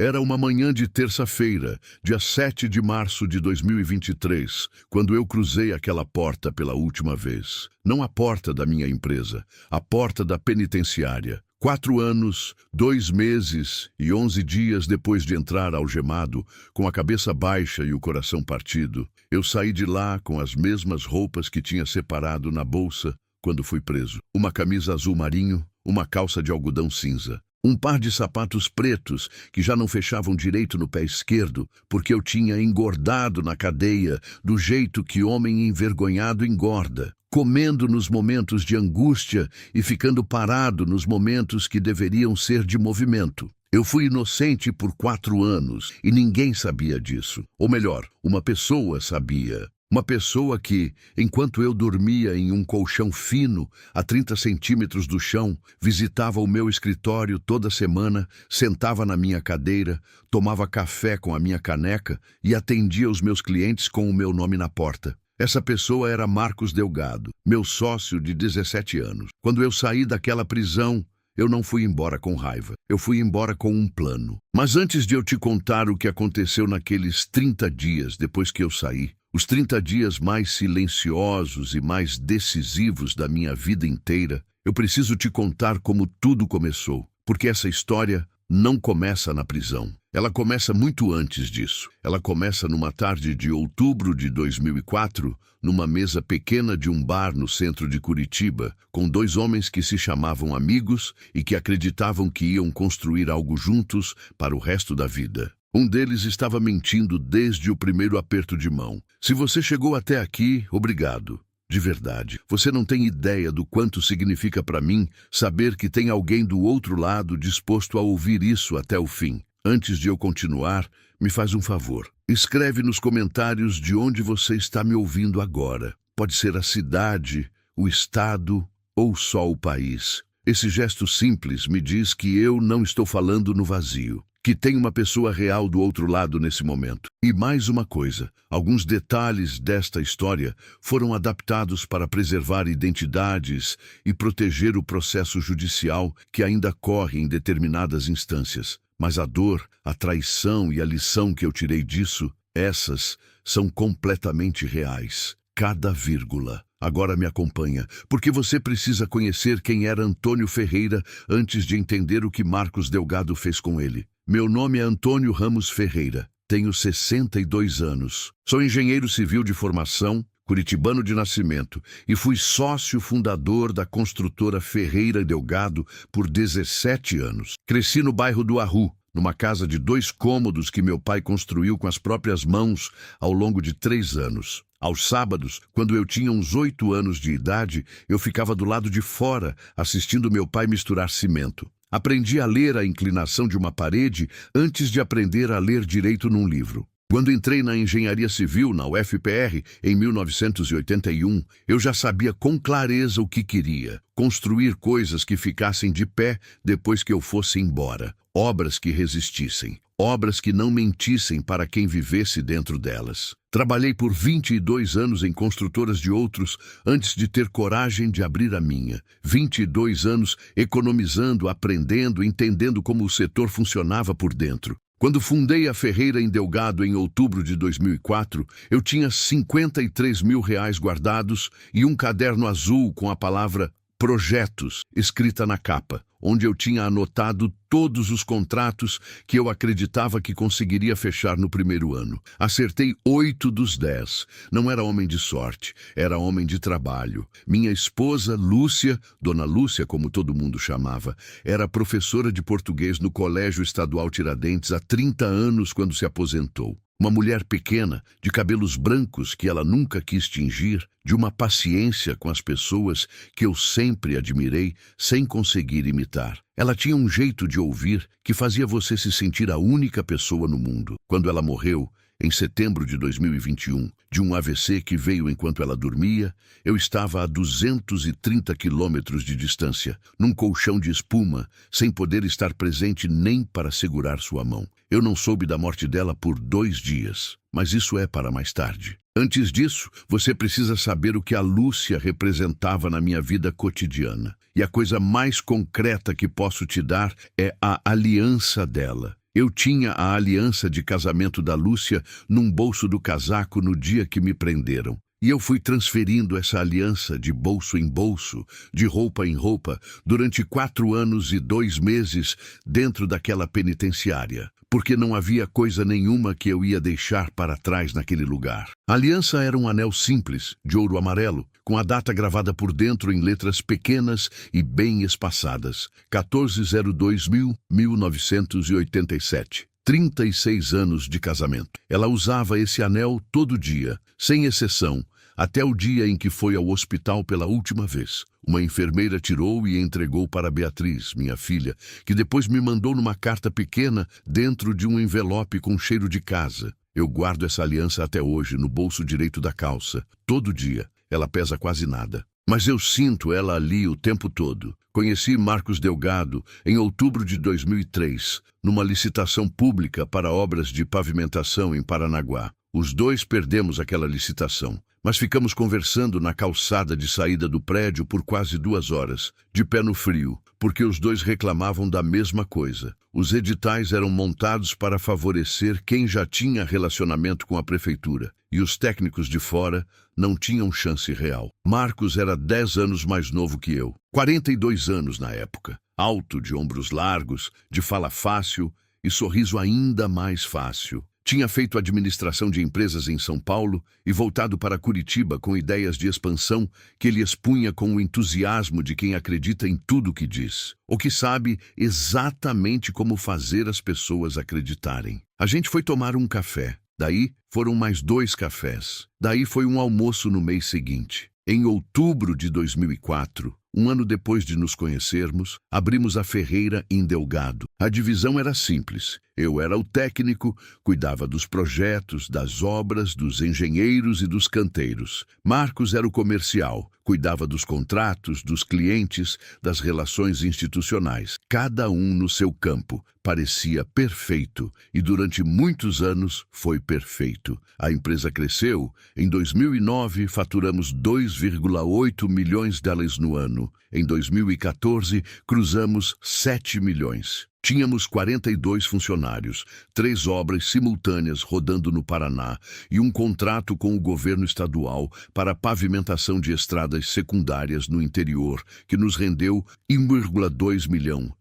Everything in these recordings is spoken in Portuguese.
Era uma manhã de terça-feira, dia 7 de março de 2023, quando eu cruzei aquela porta pela última vez. Não a porta da minha empresa, a porta da penitenciária. 4 anos, 2 meses e 11 dias depois de entrar algemado, com a cabeça baixa e o coração partido, eu saí de lá com as mesmas roupas que tinha separado na bolsa quando fui preso. Uma camisa azul marinho, uma calça de algodão cinza. Um par de sapatos pretos que já não fechavam direito no pé esquerdo, porque eu tinha engordado na cadeia do jeito que homem envergonhado engorda, comendo nos momentos de angústia e ficando parado nos momentos que deveriam ser de movimento. Eu fui inocente por 4 anos e ninguém sabia disso. Ou melhor, uma pessoa sabia. Uma pessoa que, enquanto eu dormia em um colchão fino, a 30 centímetros do chão, visitava o meu escritório toda semana, sentava na minha cadeira, tomava café com a minha caneca e atendia os meus clientes com o meu nome na porta. Essa pessoa era Marcos Delgado, meu sócio de 17 anos. Quando eu saí daquela prisão, eu não fui embora com raiva. Eu fui embora com um plano. Mas antes de eu te contar o que aconteceu naqueles 30 dias depois que eu saí, os 30 dias mais silenciosos e mais decisivos da minha vida inteira, eu preciso te contar como tudo começou, porque essa história não começa na prisão. Ela começa muito antes disso. Ela começa numa tarde de outubro de 2004, numa mesa pequena de um bar no centro de Curitiba, com 2 homens que se chamavam amigos e que acreditavam que iam construir algo juntos para o resto da vida. Um deles estava mentindo desde o primeiro aperto de mão. Se você chegou até aqui, obrigado. De verdade, você não tem ideia do quanto significa para mim saber que tem alguém do outro lado disposto a ouvir isso até o fim. Antes de eu continuar, me faz um favor. Escreve nos comentários de onde você está me ouvindo agora. Pode ser a cidade, o estado ou só o país. Esse gesto simples me diz que eu não estou falando no vazio, que tem uma pessoa real do outro lado nesse momento. E mais uma coisa, alguns detalhes desta história foram adaptados para preservar identidades e proteger o processo judicial que ainda corre em determinadas instâncias. Mas a dor, a traição e a lição que eu tirei disso, essas são completamente reais. Cada vírgula. Agora me acompanha, porque você precisa conhecer quem era Antônio Ferreira antes de entender o que Marcos Delgado fez com ele. Meu nome é Antônio Ramos Ferreira, tenho 62 anos. Sou engenheiro civil de formação, curitibano de nascimento, e fui sócio fundador da construtora Ferreira Delgado por 17 anos. Cresci no bairro do Arru, numa casa de 2 cômodos que meu pai construiu com as próprias mãos ao longo de 3 anos. Aos sábados, quando eu tinha uns 8 anos de idade, eu ficava do lado de fora, assistindo meu pai misturar cimento. Aprendi a ler a inclinação de uma parede antes de aprender a ler direito num livro. Quando entrei na engenharia civil, na UFPR, em 1981, eu já sabia com clareza o que queria: construir coisas que ficassem de pé depois que eu fosse embora. Obras que resistissem. Obras que não mentissem para quem vivesse dentro delas. Trabalhei por 22 anos em construtoras de outros antes de ter coragem de abrir a minha. 22 anos economizando, aprendendo, entendendo como o setor funcionava por dentro. Quando fundei a Ferreira em Delgado em outubro de 2004, eu tinha R$ 53 mil guardados e um caderno azul com a palavra Projetos escrita na capa, onde eu tinha anotado todos os contratos que eu acreditava que conseguiria fechar no primeiro ano. Acertei 8 dos 10. Não era homem de sorte, era homem de trabalho. Minha esposa, Lúcia, Dona Lúcia, como todo mundo chamava, era professora de português no Colégio Estadual Tiradentes há 30 anos quando se aposentou. Uma mulher pequena, de cabelos brancos que ela nunca quis tingir, de uma paciência com as pessoas que eu sempre admirei sem conseguir imitar. Ela tinha um jeito de ouvir que fazia você se sentir a única pessoa no mundo. Quando ela morreu, em setembro de 2021, de um AVC que veio enquanto ela dormia, eu estava a 230 quilômetros de distância, num colchão de espuma, sem poder estar presente nem para segurar sua mão. Eu não soube da morte dela por 2 dias, mas isso é para mais tarde. Antes disso, você precisa saber o que a Lúcia representava na minha vida cotidiana. E a coisa mais concreta que posso te dar é a aliança dela. Eu tinha a aliança de casamento da Lúcia num bolso do casaco no dia que me prenderam. E eu fui transferindo essa aliança de bolso em bolso, de roupa em roupa, durante 4 anos e 2 meses dentro daquela penitenciária, porque não havia coisa nenhuma que eu ia deixar para trás naquele lugar. A aliança era um anel simples, de ouro amarelo, com a data gravada por dentro em letras pequenas e bem espaçadas. 14/02/1987. 36 anos de casamento. Ela usava esse anel todo dia, sem exceção, até o dia em que foi ao hospital pela última vez. Uma enfermeira tirou e entregou para Beatriz, minha filha, que depois me mandou numa carta pequena dentro de um envelope com cheiro de casa. Eu guardo essa aliança até hoje no bolso direito da calça, todo dia. Ela pesa quase nada. Mas eu sinto ela ali o tempo todo. Conheci Marcos Delgado em outubro de 2003, numa licitação pública para obras de pavimentação em Paranaguá. Os dois perdemos aquela licitação, mas ficamos conversando na calçada de saída do prédio por quase 2 horas, de pé no frio, porque os dois reclamavam da mesma coisa. Os editais eram montados para favorecer quem já tinha relacionamento com a prefeitura, e os técnicos de fora não tinham chance real. Marcos era 10 anos mais novo que eu, 42 anos na época, alto, de ombros largos, de fala fácil e sorriso ainda mais fácil. Tinha feito administração de empresas em São Paulo e voltado para Curitiba com ideias de expansão que ele expunha com o entusiasmo de quem acredita em tudo que diz, ou que sabe exatamente como fazer as pessoas acreditarem. A gente foi tomar um café, daí foram mais 2 cafés, daí foi um almoço no mês seguinte. Em outubro de 2004, um ano depois de nos conhecermos, abrimos a Ferreira em Delgado. A divisão era simples. Eu era o técnico, cuidava dos projetos, das obras, dos engenheiros e dos canteiros. Marcos era o comercial, cuidava dos contratos, dos clientes, das relações institucionais. Cada um no seu campo. Parecia perfeito e durante muitos anos foi perfeito. A empresa cresceu. Em 2009, faturamos 2,8 milhões de dólares no ano. Em 2014, cruzamos 7 milhões. Tínhamos 42 funcionários, 3 obras simultâneas rodando no Paraná e um contrato com o governo estadual para a pavimentação de estradas secundárias no interior, que nos rendeu 1,2 milhão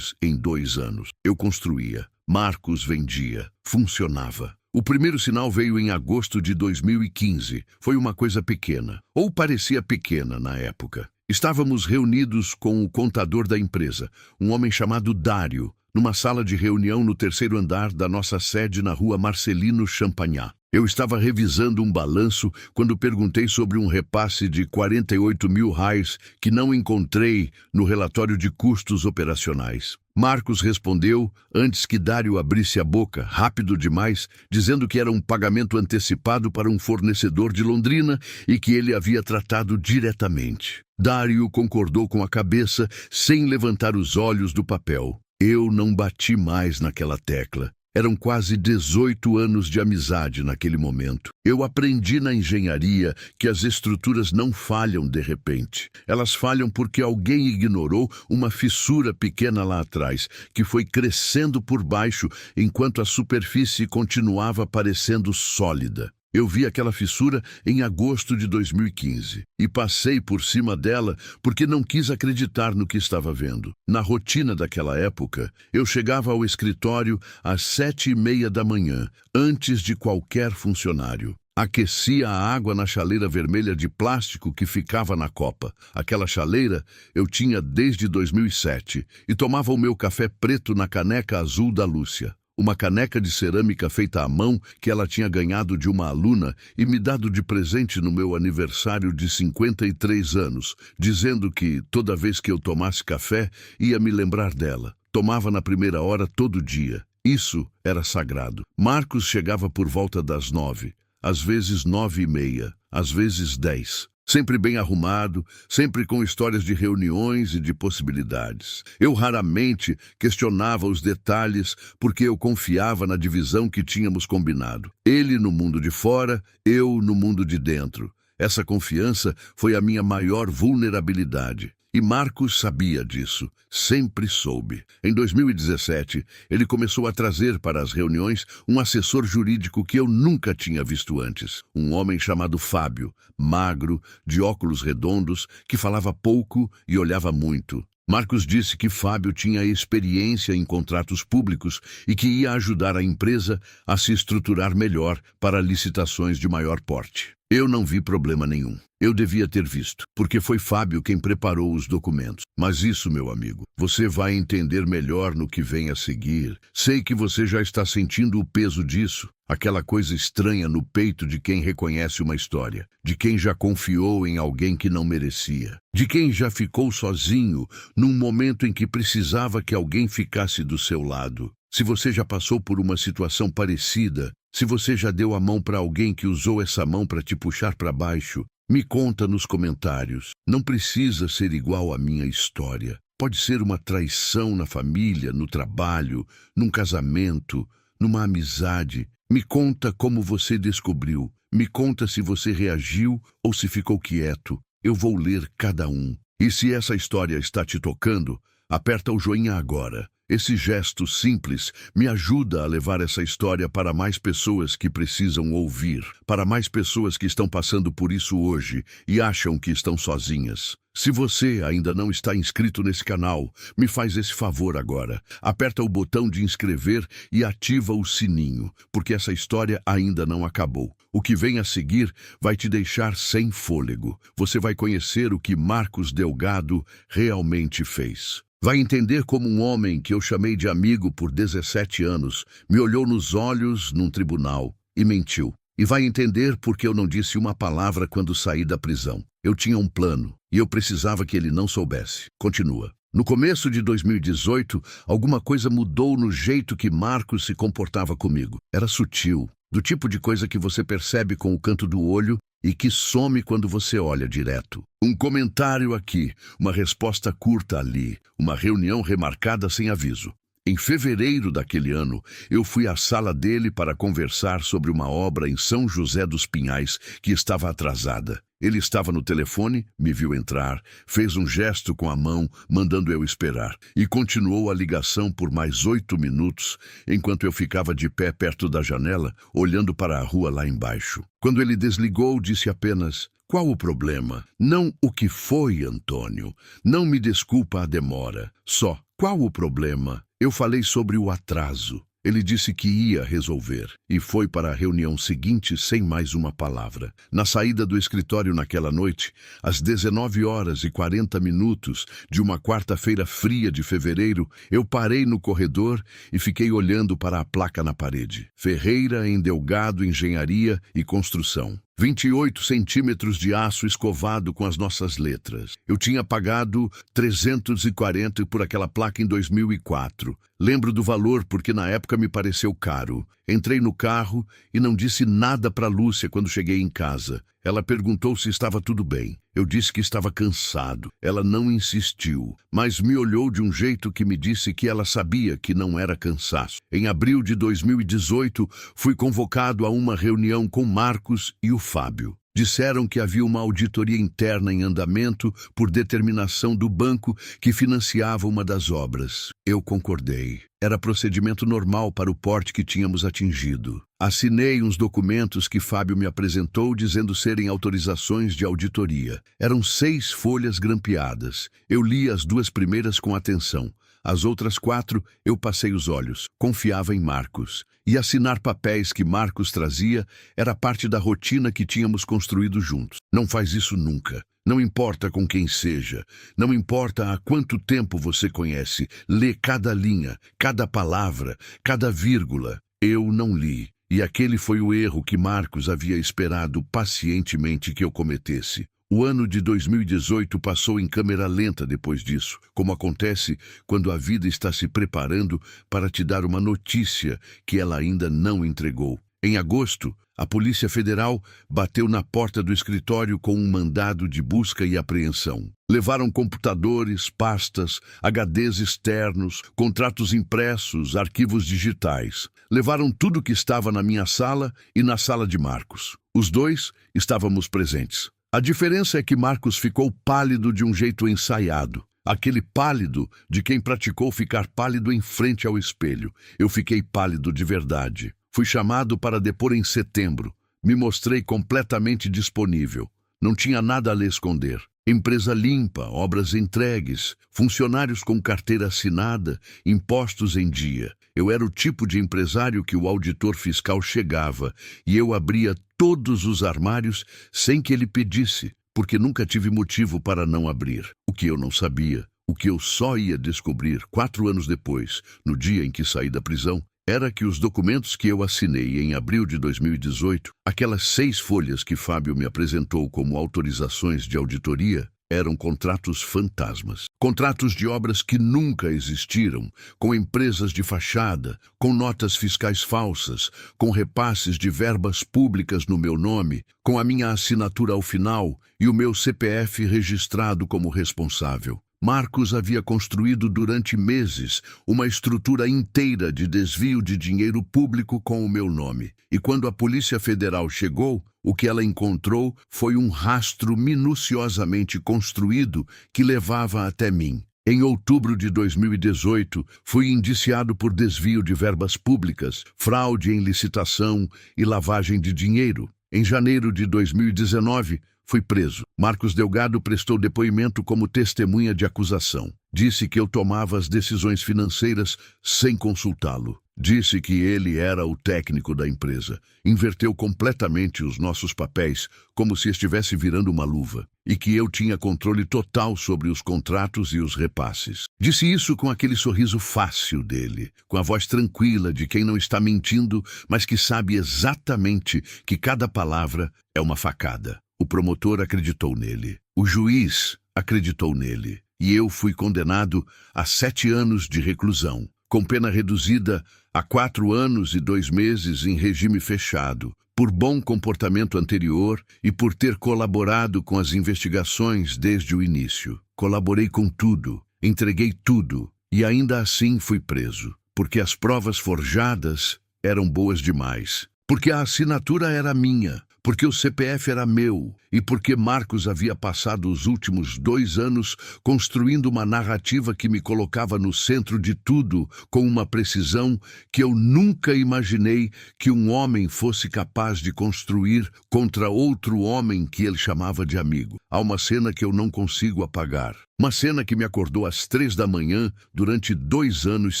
em 2 anos. Eu construía, Marcos vendia, funcionava. O primeiro sinal veio em agosto de 2015. Foi uma coisa pequena, ou parecia pequena na época. Estávamos reunidos com o contador da empresa, um homem chamado Dário, numa sala de reunião no 3º andar da nossa sede na rua Marcelino Champagnat. Eu estava revisando um balanço quando perguntei sobre um repasse de 48 mil reais que não encontrei no relatório de custos operacionais. Marcos respondeu, antes que Dário abrisse a boca, rápido demais, dizendo que era um pagamento antecipado para um fornecedor de Londrina e que ele havia tratado diretamente. Dário concordou com a cabeça, sem levantar os olhos do papel. Eu não bati mais naquela tecla. Eram quase 18 anos de amizade naquele momento. Eu aprendi na engenharia que as estruturas não falham de repente. Elas falham porque alguém ignorou uma fissura pequena lá atrás, que foi crescendo por baixo enquanto a superfície continuava parecendo sólida. Eu vi aquela fissura em agosto de 2015 e passei por cima dela porque não quis acreditar no que estava vendo. Na rotina daquela época, eu chegava ao escritório às 7h30 da manhã, antes de qualquer funcionário. Aquecia a água na chaleira vermelha de plástico que ficava na copa. Aquela chaleira eu tinha desde 2007 e tomava o meu café preto na caneca azul da Lúcia. Uma caneca de cerâmica feita à mão que ela tinha ganhado de uma aluna e me dado de presente no meu aniversário de 53 anos, dizendo que, toda vez que eu tomasse café, ia me lembrar dela. Tomava na primeira hora todo dia. Isso era sagrado. Marcos chegava por volta das 9, às vezes 9h30, às vezes 10. Sempre bem arrumado, sempre com histórias de reuniões e de possibilidades. Eu raramente questionava os detalhes porque eu confiava na divisão que tínhamos combinado. Ele no mundo de fora, eu no mundo de dentro. Essa confiança foi a minha maior vulnerabilidade. E Marcos sabia disso, sempre soube. Em 2017, ele começou a trazer para as reuniões um assessor jurídico que eu nunca tinha visto antes. Um homem chamado Fábio, magro, de óculos redondos, que falava pouco e olhava muito. Marcos disse que Fábio tinha experiência em contratos públicos e que ia ajudar a empresa a se estruturar melhor para licitações de maior porte. Eu não vi problema nenhum. Eu devia ter visto, porque foi Fábio quem preparou os documentos. Mas isso, meu amigo, você vai entender melhor no que vem a seguir. Sei que você já está sentindo o peso disso, aquela coisa estranha no peito de quem reconhece uma história, de quem já confiou em alguém que não merecia, de quem já ficou sozinho num momento em que precisava que alguém ficasse do seu lado. Se você já passou por uma situação parecida, se você já deu a mão para alguém que usou essa mão para te puxar para baixo, me conta nos comentários. Não precisa ser igual à minha história. Pode ser uma traição na família, no trabalho, num casamento, numa amizade. Me conta como você descobriu. Me conta se você reagiu ou se ficou quieto. Eu vou ler cada um. E se essa história está te tocando, aperta o joinha agora. Esse gesto simples me ajuda a levar essa história para mais pessoas que precisam ouvir, para mais pessoas que estão passando por isso hoje e acham que estão sozinhas. Se você ainda não está inscrito nesse canal, me faz esse favor agora. Aperta o botão de inscrever e ativa o sininho, porque essa história ainda não acabou. O que vem a seguir vai te deixar sem fôlego. Você vai conhecer o que Marcos Delgado realmente fez. Vai entender como um homem que eu chamei de amigo por 17 anos me olhou nos olhos num tribunal e mentiu. E vai entender porque eu não disse uma palavra quando saí da prisão. Eu tinha um plano e eu precisava que ele não soubesse. Continua. No começo de 2018, alguma coisa mudou no jeito que Marcos se comportava comigo. Era sutil, do tipo de coisa que você percebe com o canto do olho e que some quando você olha direto. Um comentário aqui, uma resposta curta ali, uma reunião remarcada sem aviso. Em fevereiro daquele ano, eu fui à sala dele para conversar sobre uma obra em São José dos Pinhais que estava atrasada. Ele estava no telefone, me viu entrar, fez um gesto com a mão, mandando eu esperar, e continuou a ligação por mais 8 minutos, enquanto eu ficava de pé perto da janela, olhando para a rua lá embaixo. Quando ele desligou, disse apenas: "Qual o problema? Não o que foi, Antônio. Não me desculpa a demora. Só, qual o problema?" Eu falei sobre o atraso. Ele disse que ia resolver e foi para a reunião seguinte sem mais uma palavra. Na saída do escritório naquela noite, às 19h40 de uma quarta-feira fria de fevereiro, eu parei no corredor e fiquei olhando para a placa na parede. Ferreira em Delgado Engenharia e Construção. 28 centímetros de aço escovado com as nossas letras. Eu tinha pagado 340 por aquela placa em 2004. Lembro do valor porque na época me pareceu caro. Entrei no carro e não disse nada para Lúcia quando cheguei em casa. Ela perguntou se estava tudo bem. Eu disse que estava cansado. Ela não insistiu, mas me olhou de um jeito que me disse que ela sabia que não era cansaço. Em abril de 2018, fui convocado a uma reunião com Marcos e o Fábio. Disseram que havia uma auditoria interna em andamento por determinação do banco que financiava uma das obras. Eu concordei. Era procedimento normal para o porte que tínhamos atingido. Assinei uns documentos que Fábio me apresentou dizendo serem autorizações de auditoria. Eram 6 folhas grampeadas. Eu li as 2 primeiras com atenção. As outras 4 eu passei os olhos. Confiava em Marcos. E assinar papéis que Marcos trazia era parte da rotina que tínhamos construído juntos. Não faz isso nunca. Não importa com quem seja. Não importa há quanto tempo você conhece. Lê cada linha, cada palavra, cada vírgula. Eu não li. E aquele foi o erro que Marcos havia esperado pacientemente que eu cometesse. O ano de 2018 passou em câmera lenta depois disso, como acontece quando a vida está se preparando para te dar uma notícia que ela ainda não entregou. Em agosto, a Polícia Federal bateu na porta do escritório com um mandado de busca e apreensão. Levaram computadores, pastas, HDs externos, contratos impressos, arquivos digitais. Levaram tudo que estava na minha sala e na sala de Marcos. Os dois estávamos presentes. A diferença é que Marcos ficou pálido de um jeito ensaiado. Aquele pálido de quem praticou ficar pálido em frente ao espelho. Eu fiquei pálido de verdade. Fui chamado para depor em setembro. Me mostrei completamente disponível. Não tinha nada a lhe esconder. Empresa limpa, obras entregues, funcionários com carteira assinada, impostos em dia. Eu era o tipo de empresário que o auditor fiscal chegava e eu abria todos os armários sem que ele pedisse, porque nunca tive motivo para não abrir. O que eu não sabia, o que eu só ia descobrir 4 anos depois, no dia em que saí da prisão, era que os documentos que eu assinei em abril de 2018, aquelas 6 folhas que Fábio me apresentou como autorizações de auditoria, eram contratos fantasmas. Contratos de obras que nunca existiram, com empresas de fachada, com notas fiscais falsas, com repasses de verbas públicas no meu nome, com a minha assinatura ao final e o meu CPF registrado como responsável. Marcos havia construído durante meses uma estrutura inteira de desvio de dinheiro público com o meu nome. E quando a Polícia Federal chegou, o que ela encontrou foi um rastro minuciosamente construído que levava até mim. Em outubro de 2018, fui indiciado por desvio de verbas públicas, fraude em licitação e lavagem de dinheiro. Em janeiro de 2019, fui preso. Marcos Delgado prestou depoimento como testemunha de acusação. Disse que eu tomava as decisões financeiras sem consultá-lo. Disse que ele era o técnico da empresa. Inverteu completamente os nossos papéis, como se estivesse virando uma luva. E que eu tinha controle total sobre os contratos e os repasses. Disse isso com aquele sorriso fácil dele, com a voz tranquila de quem não está mentindo, mas que sabe exatamente que cada palavra é uma facada. O promotor acreditou nele. O juiz acreditou nele. E eu fui condenado a 7 anos de reclusão, com pena reduzida a 4 anos e 2 meses em regime fechado, por bom comportamento anterior e por ter colaborado com as investigações desde o início. Colaborei com tudo, entreguei tudo e ainda assim fui preso, porque as provas forjadas eram boas demais, porque a assinatura era minha, porque o CPF era meu e porque Marcos havia passado os últimos 2 anos construindo uma narrativa que me colocava no centro de tudo com uma precisão que eu nunca imaginei que um homem fosse capaz de construir contra outro homem que ele chamava de amigo. Há uma cena que eu não consigo apagar. Uma cena que me acordou às 3 da manhã durante 2 anos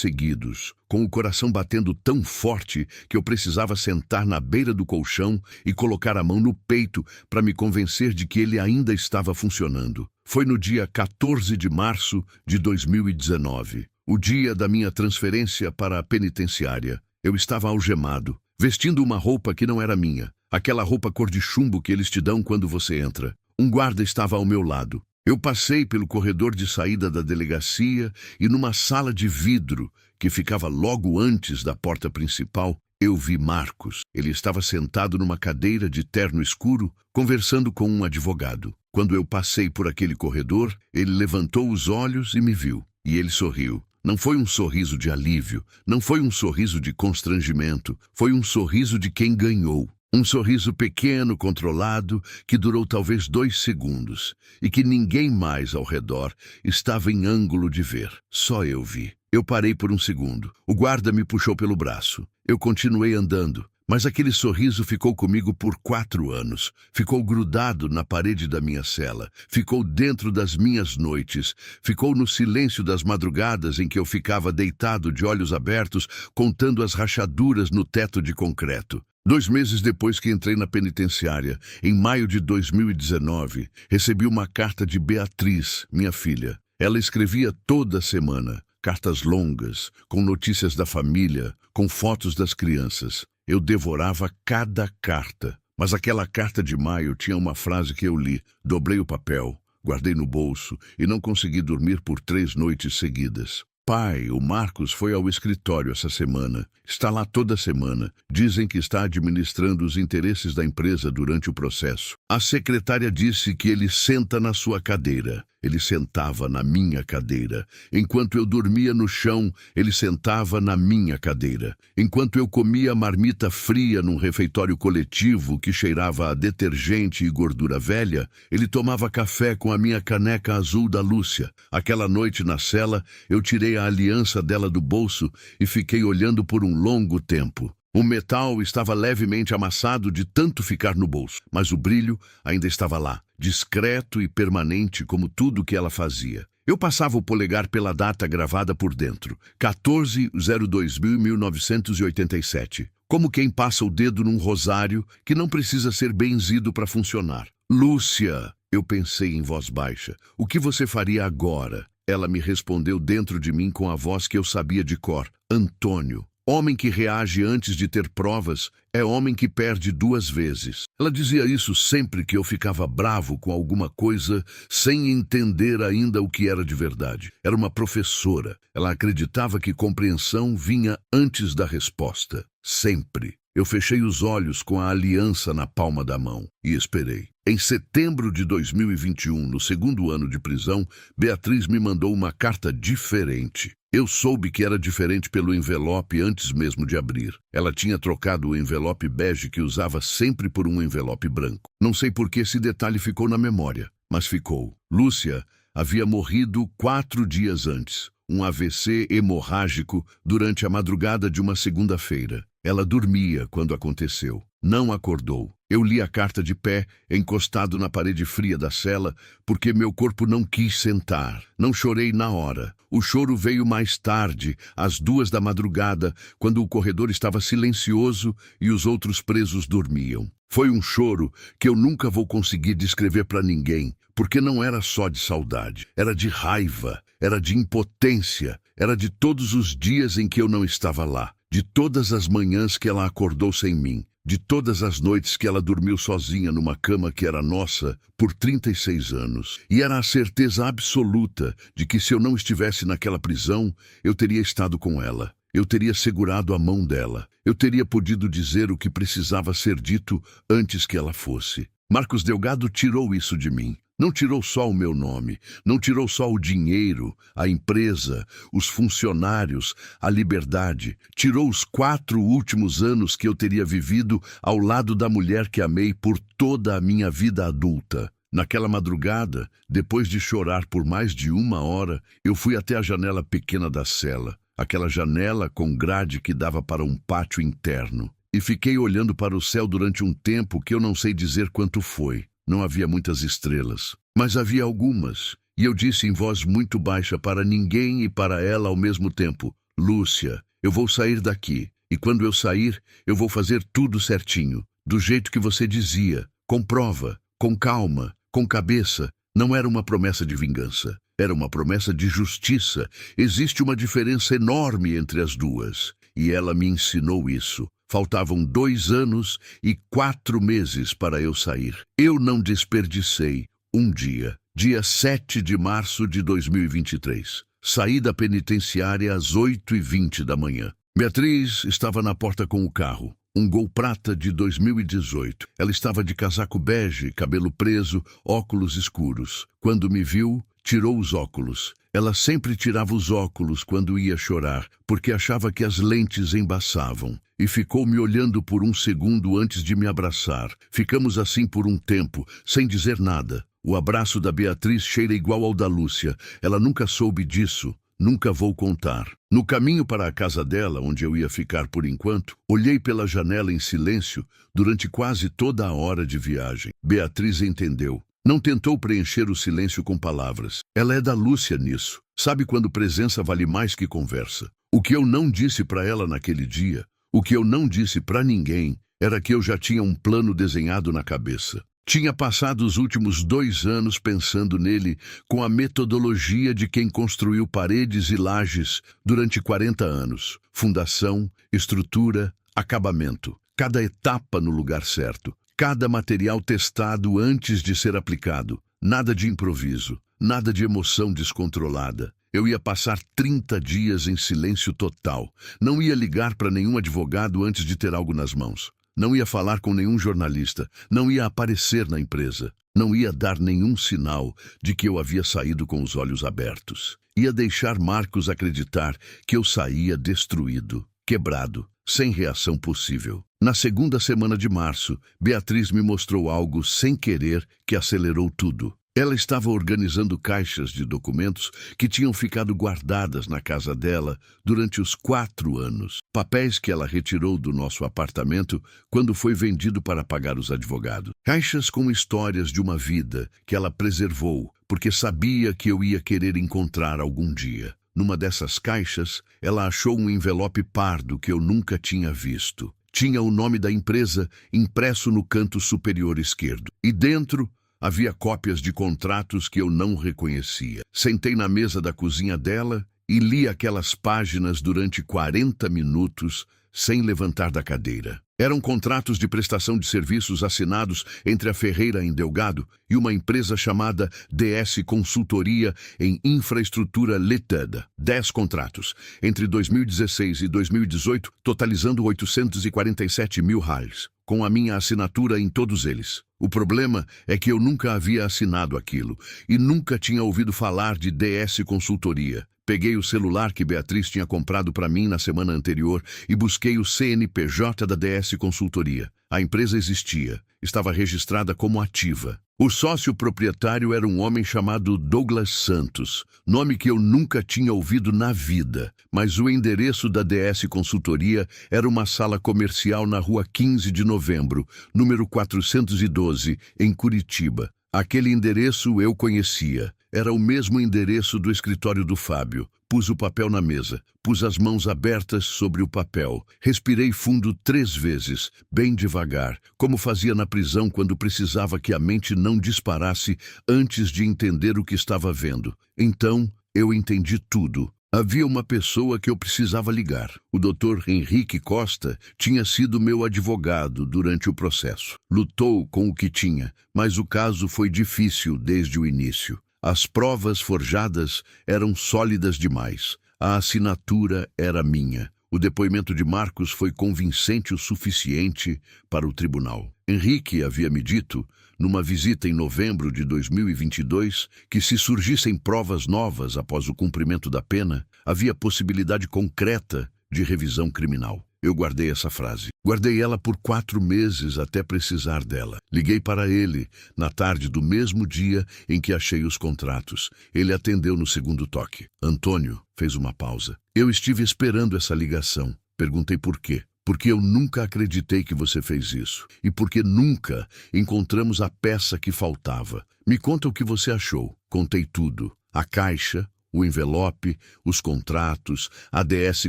seguidos, com o coração batendo tão forte que eu precisava sentar na beira do colchão e colocar a mão no peito para me convencer de que ele ainda estava funcionando. Foi no dia 14 de março de 2019, o dia da minha transferência para a penitenciária. Eu estava algemado, vestindo uma roupa que não era minha, aquela roupa cor de chumbo que eles te dão quando você entra. Um guarda estava ao meu lado. Eu passei pelo corredor de saída da delegacia e numa sala de vidro que ficava logo antes da porta principal, eu vi Marcos. Ele estava sentado numa cadeira de terno escuro, conversando com um advogado. Quando eu passei por aquele corredor, ele levantou os olhos e me viu. E ele sorriu. Não foi um sorriso de alívio, não foi um sorriso de constrangimento, foi um sorriso de quem ganhou. Um sorriso pequeno, controlado, que durou talvez 2 segundos, e que ninguém mais ao redor estava em ângulo de ver. Só eu vi. Eu parei por um segundo. O guarda me puxou pelo braço. Eu continuei andando, mas aquele sorriso ficou comigo por 4 anos. Ficou grudado na parede da minha cela. Ficou dentro das minhas noites. Ficou no silêncio das madrugadas em que eu ficava deitado de olhos abertos, contando as rachaduras no teto de concreto. 2 meses depois que entrei na penitenciária, em maio de 2019, recebi uma carta de Beatriz, minha filha. Ela escrevia toda semana, cartas longas, com notícias da família, com fotos das crianças. Eu devorava cada carta, mas aquela carta de maio tinha uma frase que eu li, dobrei o papel, guardei no bolso e não consegui dormir por 3 noites seguidas. Pai, o Marcos foi ao escritório essa semana. Está lá toda semana. Dizem que está administrando os interesses da empresa durante o processo. A secretária disse que ele senta na sua cadeira. ele sentava na minha cadeira. Enquanto eu dormia no chão, ele sentava na minha cadeira. Enquanto eu comia marmita fria num refeitório coletivo que cheirava a detergente e gordura velha, ele tomava café com a minha caneca azul da Lúcia. Aquela noite na cela, eu tirei a aliança dela do bolso e fiquei olhando por um longo tempo. O metal estava levemente amassado de tanto ficar no bolso, mas o brilho ainda estava lá, discreto e permanente como tudo que ela fazia. Eu passava o polegar pela data gravada por dentro, 14/02/1987, como quem passa o dedo num rosário que não precisa ser benzido para funcionar. Lúcia, eu pensei em voz baixa, o que você faria agora? Ela me respondeu dentro de mim com a voz que eu sabia de cor, Antônio. Homem que reage antes de ter provas é homem que perde 2 vezes. Ela dizia isso sempre que eu ficava bravo com alguma coisa, sem entender ainda o que era de verdade. Era uma professora. Ela acreditava que compreensão vinha antes da resposta. Sempre. Eu fechei os olhos com a aliança na palma da mão e esperei. Em setembro de 2021, no 2º ano de prisão, Beatriz me mandou uma carta diferente. Eu soube que era diferente pelo envelope antes mesmo de abrir. Ela tinha trocado o envelope bege que usava sempre por um envelope branco. Não sei por que esse detalhe ficou na memória, mas ficou. Lúcia havia morrido 4 dias antes, um AVC hemorrágico durante a madrugada de uma segunda-feira. Ela dormia quando aconteceu. Não acordou. Eu li a carta de pé, encostado na parede fria da cela, porque meu corpo não quis sentar. Não chorei na hora. O choro veio mais tarde, às 2 da madrugada, quando o corredor estava silencioso e os outros presos dormiam. Foi um choro que eu nunca vou conseguir descrever para ninguém, porque não era só de saudade. Era de raiva, era de impotência, era de todos os dias em que eu não estava lá. De todas as manhãs que ela acordou sem mim, de todas as noites que ela dormiu sozinha numa cama que era nossa por 36 anos. E era a certeza absoluta de que se eu não estivesse naquela prisão, eu teria estado com ela. Eu teria segurado a mão dela. Eu teria podido dizer o que precisava ser dito antes que ela fosse. Marcos Delgado tirou isso de mim. Não tirou só o meu nome, não tirou só o dinheiro, a empresa, os funcionários, a liberdade. Tirou os 4 últimos anos que eu teria vivido ao lado da mulher que amei por toda a minha vida adulta. Naquela madrugada, depois de chorar por mais de 1 hora, eu fui até a janela pequena da cela, aquela janela com grade que dava para um pátio interno, e fiquei olhando para o céu durante um tempo que eu não sei dizer quanto foi. Não havia muitas estrelas, mas havia algumas, e eu disse em voz muito baixa para ninguém e para ela ao mesmo tempo, Lúcia, eu vou sair daqui, e quando eu sair, eu vou fazer tudo certinho, do jeito que você dizia, com prova, com calma, com cabeça. Não era uma promessa de vingança, era uma promessa de justiça. Existe uma diferença enorme entre as duas, e ela me ensinou isso. Faltavam 2 anos e 4 meses para eu sair. Eu não desperdicei um dia. Dia 7 de março de 2023. Saí da penitenciária às 8h20 da manhã. Beatriz estava na porta com o carro. Um Gol prata de 2018. Ela estava de casaco bege, cabelo preso, óculos escuros. Quando me viu, tirou os óculos. Ela sempre tirava os óculos quando ia chorar, porque achava que as lentes embaçavam. E ficou me olhando por 1 segundo antes de me abraçar. Ficamos assim por um tempo, sem dizer nada. O abraço da Beatriz cheira igual ao da Lúcia. Ela nunca soube disso. Nunca vou contar. No caminho para a casa dela, onde eu ia ficar por enquanto, olhei pela janela em silêncio durante quase toda a hora de viagem. Beatriz entendeu. Não tentou preencher o silêncio com palavras. Ela é da Lúcia nisso. Sabe quando presença vale mais que conversa. O que eu não disse para ela naquele dia, o que eu não disse para ninguém, era que eu já tinha um plano desenhado na cabeça. Tinha passado os últimos 2 anos pensando nele com a metodologia de quem construiu paredes e lajes durante 40 anos. Fundação, estrutura, acabamento. Cada etapa no lugar certo. Cada material testado antes de ser aplicado. Nada de improviso, nada de emoção descontrolada. Eu ia passar 30 dias em silêncio total. Não ia ligar para nenhum advogado antes de ter algo nas mãos. Não ia falar com nenhum jornalista, não ia aparecer na empresa, não ia dar nenhum sinal de que eu havia saído com os olhos abertos. Ia deixar Marcos acreditar que eu saía destruído, quebrado, sem reação possível. Na segunda semana de março, Beatriz me mostrou algo sem querer que acelerou tudo. Ela estava organizando caixas de documentos que tinham ficado guardadas na casa dela durante os 4 anos. Papéis que ela retirou do nosso apartamento quando foi vendido para pagar os advogados. Caixas com histórias de uma vida que ela preservou, porque sabia que eu ia querer encontrar algum dia. Numa dessas caixas, ela achou um envelope pardo que eu nunca tinha visto. Tinha o nome da empresa impresso no canto superior esquerdo. E dentro havia cópias de contratos que eu não reconhecia. Sentei na mesa da cozinha dela e li aquelas páginas durante 40 minutos sem levantar da cadeira. Eram contratos de prestação de serviços assinados entre a Ferreira em Delgado e uma empresa chamada DS Consultoria em Infraestrutura Limitada. 10 contratos, entre 2016 e 2018, totalizando 847 mil reais, com a minha assinatura em todos eles. O problema é que eu nunca havia assinado aquilo e nunca tinha ouvido falar de DS Consultoria. Peguei o celular que Beatriz tinha comprado para mim na semana anterior e busquei o CNPJ da DS Consultoria. A empresa existia, estava registrada como ativa. O sócio proprietário era um homem chamado Douglas Santos, nome que eu nunca tinha ouvido na vida, mas o endereço da DS Consultoria era uma sala comercial na rua 15 de novembro, número 412, em Curitiba. Aquele endereço eu conhecia. Era o mesmo endereço do escritório do Fábio. Pus o papel na mesa, pus as mãos abertas sobre o papel. Respirei fundo 3 vezes, bem devagar, como fazia na prisão quando precisava que a mente não disparasse antes de entender o que estava vendo. Então, eu entendi tudo. Havia uma pessoa que eu precisava ligar. O Dr. Henrique Costa tinha sido meu advogado durante o processo. Lutou com o que tinha, mas o caso foi difícil desde o início. As provas forjadas eram sólidas demais. A assinatura era minha. O depoimento de Marcos foi convincente o suficiente para o tribunal. Henrique havia me dito, numa visita em novembro de 2022, que se surgissem provas novas após o cumprimento da pena, havia possibilidade concreta de revisão criminal. Eu guardei essa frase. Guardei ela por 4 meses até precisar dela. Liguei para ele na tarde do mesmo dia em que achei os contratos. Ele atendeu no segundo toque. Antônio fez uma pausa. Eu estive esperando essa ligação. Perguntei por quê. Porque eu nunca acreditei que você fez isso. E porque nunca encontramos a peça que faltava. Me conta o que você achou. Contei tudo. A caixa, o envelope, os contratos, a DS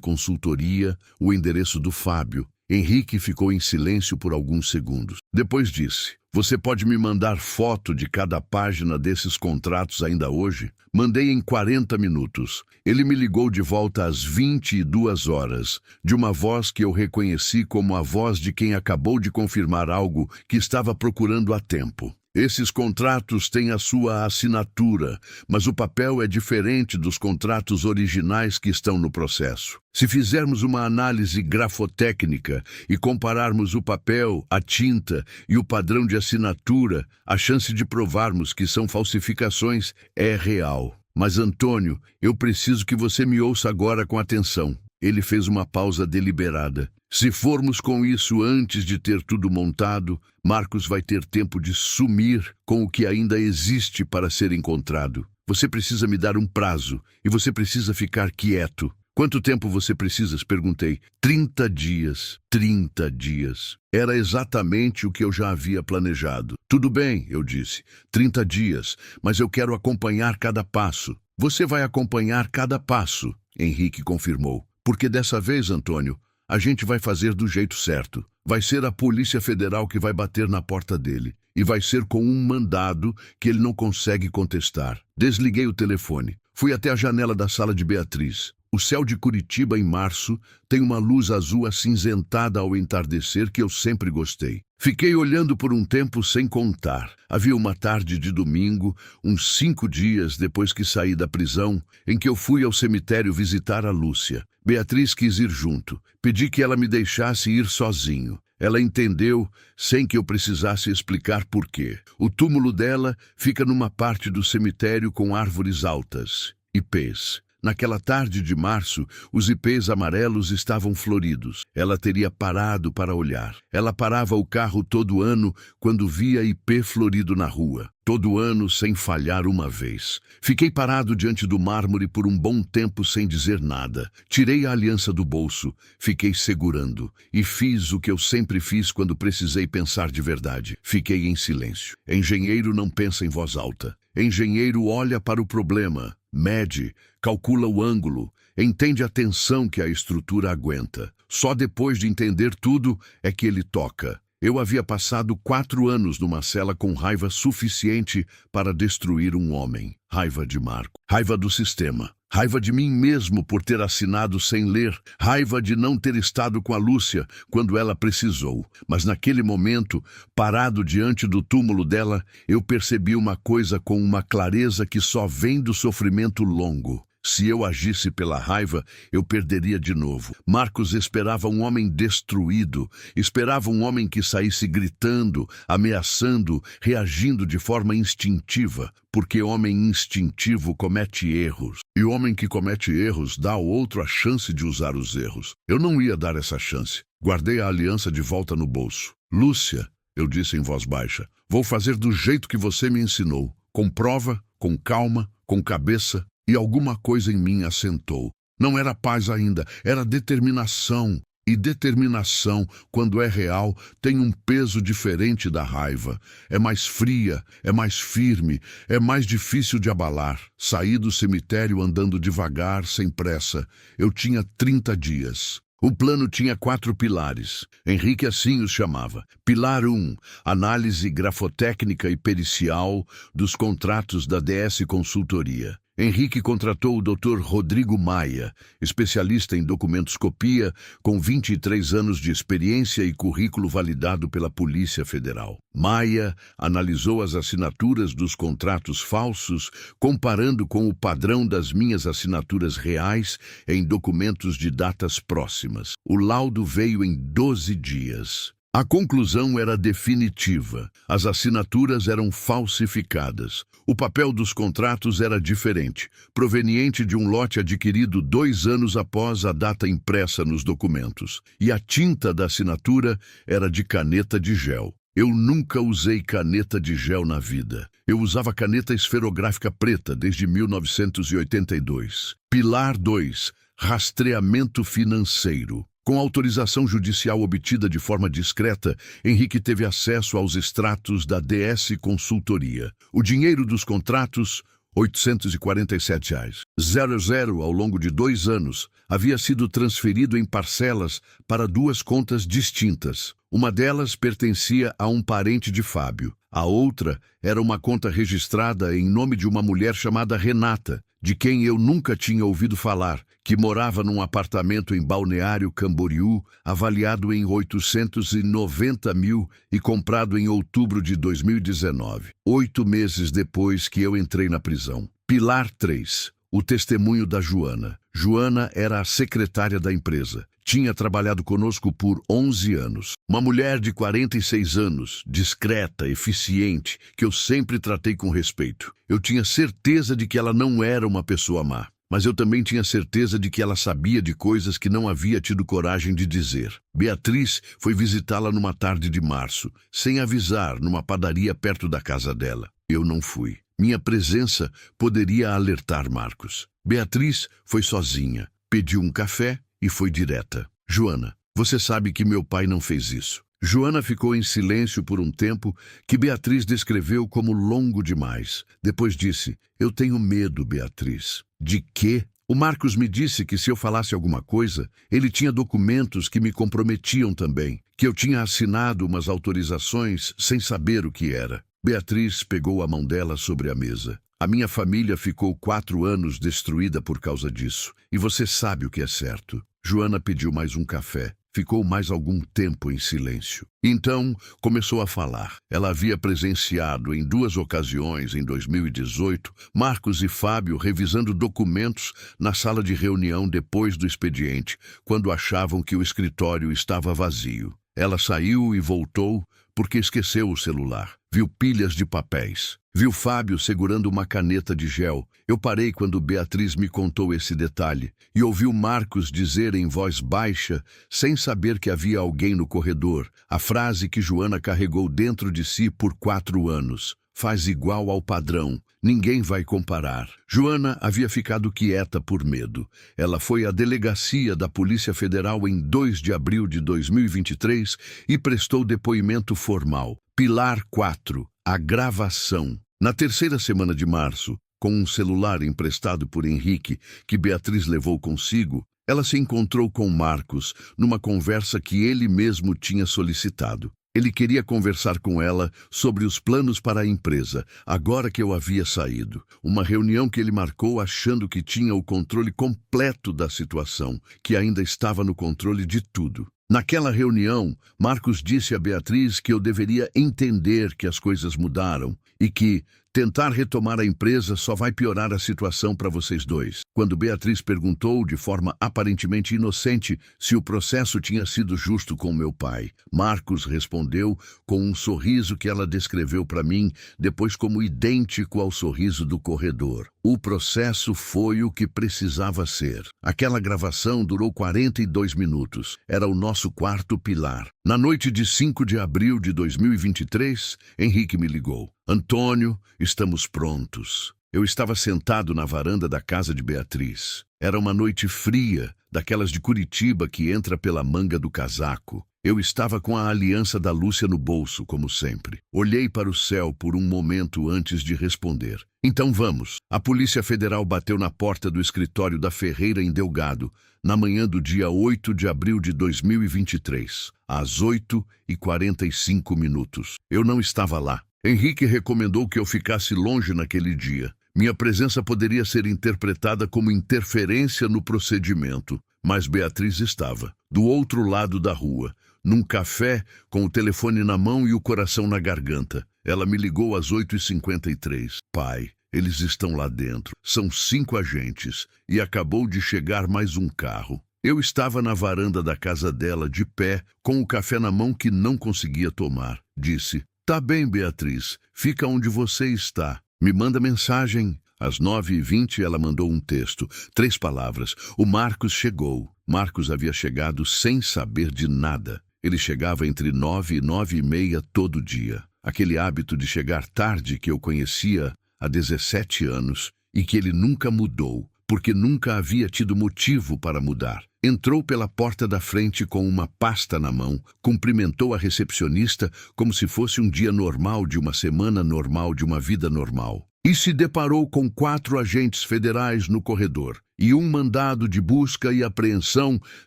Consultoria, o endereço do Fábio. Henrique ficou em silêncio por alguns segundos. Depois disse: "Você pode me mandar foto de cada página desses contratos ainda hoje?" Mandei em 40 minutos. Ele me ligou de volta às 22 horas, de uma voz que eu reconheci como a voz de quem acabou de confirmar algo que estava procurando há tempo. Esses contratos têm a sua assinatura, mas o papel é diferente dos contratos originais que estão no processo. Se fizermos uma análise grafotécnica e compararmos o papel, a tinta e o padrão de assinatura, a chance de provarmos que são falsificações é real. Mas, Antônio, eu preciso que você me ouça agora com atenção. Ele fez uma pausa deliberada. Se formos com isso antes de ter tudo montado, Marcos vai ter tempo de sumir com o que ainda existe para ser encontrado. Você precisa me dar um prazo e você precisa ficar quieto. Quanto tempo você precisa? Perguntei. 30 dias. 30 dias. Era exatamente o que eu já havia planejado. Tudo bem, eu disse. 30 dias, mas eu quero acompanhar cada passo. Você vai acompanhar cada passo, Henrique confirmou. Porque dessa vez, Antônio, a gente vai fazer do jeito certo. Vai ser a Polícia Federal que vai bater na porta dele. E vai ser com um mandado que ele não consegue contestar. Desliguei o telefone. Fui até a janela da sala de Beatriz. O céu de Curitiba em março tem uma luz azul acinzentada ao entardecer que eu sempre gostei. Fiquei olhando por um tempo sem contar. Havia uma tarde de domingo, uns 5 dias depois que saí da prisão, em que eu fui ao cemitério visitar a Lúcia. Beatriz quis ir junto. Pedi que ela me deixasse ir sozinho. Ela entendeu sem que eu precisasse explicar por quê. O túmulo dela fica numa parte do cemitério com árvores altas, ipês. Naquela tarde de março, os ipês amarelos estavam floridos. Ela teria parado para olhar. Ela parava o carro todo ano quando via ipê florido na rua. Todo ano, sem falhar uma vez. Fiquei parado diante do mármore por um bom tempo sem dizer nada. Tirei a aliança do bolso, fiquei segurando. E fiz o que eu sempre fiz quando precisei pensar de verdade. Fiquei em silêncio. Engenheiro não pensa em voz alta. Engenheiro olha para o problema, mede, calcula o ângulo, entende a tensão que a estrutura aguenta. Só depois de entender tudo é que ele toca. Eu havia passado 4 anos numa cela com raiva suficiente para destruir um homem. Raiva de Marco. Raiva do sistema. Raiva de mim mesmo por ter assinado sem ler. Raiva de não ter estado com a Lúcia quando ela precisou. Mas naquele momento, parado diante do túmulo dela, eu percebi uma coisa com uma clareza que só vem do sofrimento longo. Se eu agisse pela raiva, eu perderia de novo. Marcos esperava um homem destruído, esperava um homem que saísse gritando, ameaçando, reagindo de forma instintiva, porque homem instintivo comete erros. E o homem que comete erros dá ao outro a chance de usar os erros. Eu não ia dar essa chance. Guardei a aliança de volta no bolso. Lúcia, eu disse em voz baixa, vou fazer do jeito que você me ensinou. Com prova, com calma, com cabeça. E alguma coisa em mim assentou. Não era paz ainda, era determinação. E determinação, quando é real, tem um peso diferente da raiva. É mais fria, é mais firme, é mais difícil de abalar. Saí do cemitério andando devagar, sem pressa. Eu tinha 30 dias. O plano tinha 4 pilares. Henrique assim os chamava. Pilar 1, análise grafotécnica e pericial dos contratos da DS Consultoria. Henrique contratou o Dr. Rodrigo Maia, especialista em documentoscopia, com 23 anos de experiência e currículo validado pela Polícia Federal. Maia analisou as assinaturas dos contratos falsos, comparando com o padrão das minhas assinaturas reais em documentos de datas próximas. O laudo veio em 12 dias. A conclusão era definitiva. As assinaturas eram falsificadas. O papel dos contratos era diferente, proveniente de um lote adquirido 2 anos após a data impressa nos documentos. E a tinta da assinatura era de caneta de gel. Eu nunca usei caneta de gel na vida. Eu usava caneta esferográfica preta desde 1982. Pilar 2. Rastreamento financeiro. Com autorização judicial obtida de forma discreta, Henrique teve acesso aos extratos da DS Consultoria. O dinheiro dos contratos, R$ 847,00 ao longo de 2 anos, havia sido transferido em parcelas para 2 contas distintas. Uma delas pertencia a um parente de Fábio. A outra era uma conta registrada em nome de uma mulher chamada Renata, de quem eu nunca tinha ouvido falar, que morava num apartamento em Balneário Camboriú, avaliado em 890 mil e comprado em outubro de 2019, 8 meses depois que eu entrei na prisão. Pilar 3. O testemunho da Joana. Joana era a secretária da empresa. Tinha trabalhado conosco por 11 anos. Uma mulher de 46 anos, discreta, eficiente, que eu sempre tratei com respeito. Eu tinha certeza de que ela não era uma pessoa má, mas eu também tinha certeza de que ela sabia de coisas que não havia tido coragem de dizer. Beatriz foi visitá-la numa tarde de março, sem avisar, numa padaria perto da casa dela. Eu não fui. Minha presença poderia alertar Marcos. Beatriz foi sozinha, pediu um café e foi direta. Joana, você sabe que meu pai não fez isso. Joana ficou em silêncio por um tempo que Beatriz descreveu como longo demais. Depois disse, eu tenho medo, Beatriz. De quê? O Marcos me disse que se eu falasse alguma coisa, ele tinha documentos que me comprometiam também, que eu tinha assinado umas autorizações sem saber o que era. Beatriz pegou a mão dela sobre a mesa. A minha família ficou 4 anos destruída por causa disso. E você sabe o que é certo. Joana pediu mais um café. Ficou mais algum tempo em silêncio. Então, começou a falar. Ela havia presenciado em 2 ocasiões, em 2018, Marcos e Fábio revisando documentos na sala de reunião depois do expediente, quando achavam que o escritório estava vazio. Ela saiu e voltou porque esqueceu o celular. Viu pilhas de papéis. Viu Fábio segurando uma caneta de gel. Eu parei quando Beatriz me contou esse detalhe e ouvi o Marcos dizer em voz baixa, sem saber que havia alguém no corredor, a frase que Joana carregou dentro de si por 4 anos. Faz igual ao padrão. Ninguém vai comparar. Joana havia ficado quieta por medo. Ela foi à delegacia da Polícia Federal em 2 de abril de 2023 e prestou depoimento formal. Pilar 4. A gravação. Na terceira semana de março, com um celular emprestado por Henrique, que Beatriz levou consigo, ela se encontrou com Marcos numa conversa que ele mesmo tinha solicitado. Ele queria conversar com ela sobre os planos para a empresa, agora que eu havia saído. Uma reunião que ele marcou achando que tinha o controle completo da situação, que ainda estava no controle de tudo. Naquela reunião, Marcos disse a Beatriz que eu deveria entender que as coisas mudaram e que tentar retomar a empresa só vai piorar a situação para vocês dois. Quando Beatriz perguntou, de forma aparentemente inocente, se o processo tinha sido justo com meu pai, Marcos respondeu com um sorriso que ela descreveu para mim depois como idêntico ao sorriso do corredor. O processo foi o que precisava ser. Aquela gravação durou 42 minutos. Era o nosso quarto pilar. Na noite de 5 de abril de 2023, Henrique me ligou. Antônio, estamos prontos. Eu estava sentado na varanda da casa de Beatriz. Era uma noite fria, daquelas de Curitiba que entra pela manga do casaco. Eu estava com a aliança da Lúcia no bolso, como sempre. Olhei para o céu por um momento antes de responder. Então vamos. A Polícia Federal bateu na porta do escritório da Ferreira em Delgado, na manhã do dia 8 de abril de 2023, às 8h45. Eu não estava lá. Henrique recomendou que eu ficasse longe naquele dia. Minha presença poderia ser interpretada como interferência no procedimento, mas Beatriz estava, do outro lado da rua, num café, com o telefone na mão e o coração na garganta. Ela me ligou às 8h53. Pai, eles estão lá dentro. São 5 agentes e acabou de chegar mais um carro. Eu estava na varanda da casa dela, de pé, com o café na mão que não conseguia tomar. Disse: "Tá bem, Beatriz, fica onde você está. Me manda mensagem." Às 9h20 ela mandou um texto, 3 palavras. O Marcos chegou. Marcos havia chegado sem saber de nada. Ele chegava entre 9 e 9h30 todo dia. Aquele hábito de chegar tarde que eu conhecia há 17 anos e que ele nunca mudou, porque nunca havia tido motivo para mudar. Entrou pela porta da frente com uma pasta na mão, cumprimentou a recepcionista como se fosse um dia normal de uma semana normal de uma vida normal. E se deparou com 4 agentes federais no corredor e um mandado de busca e apreensão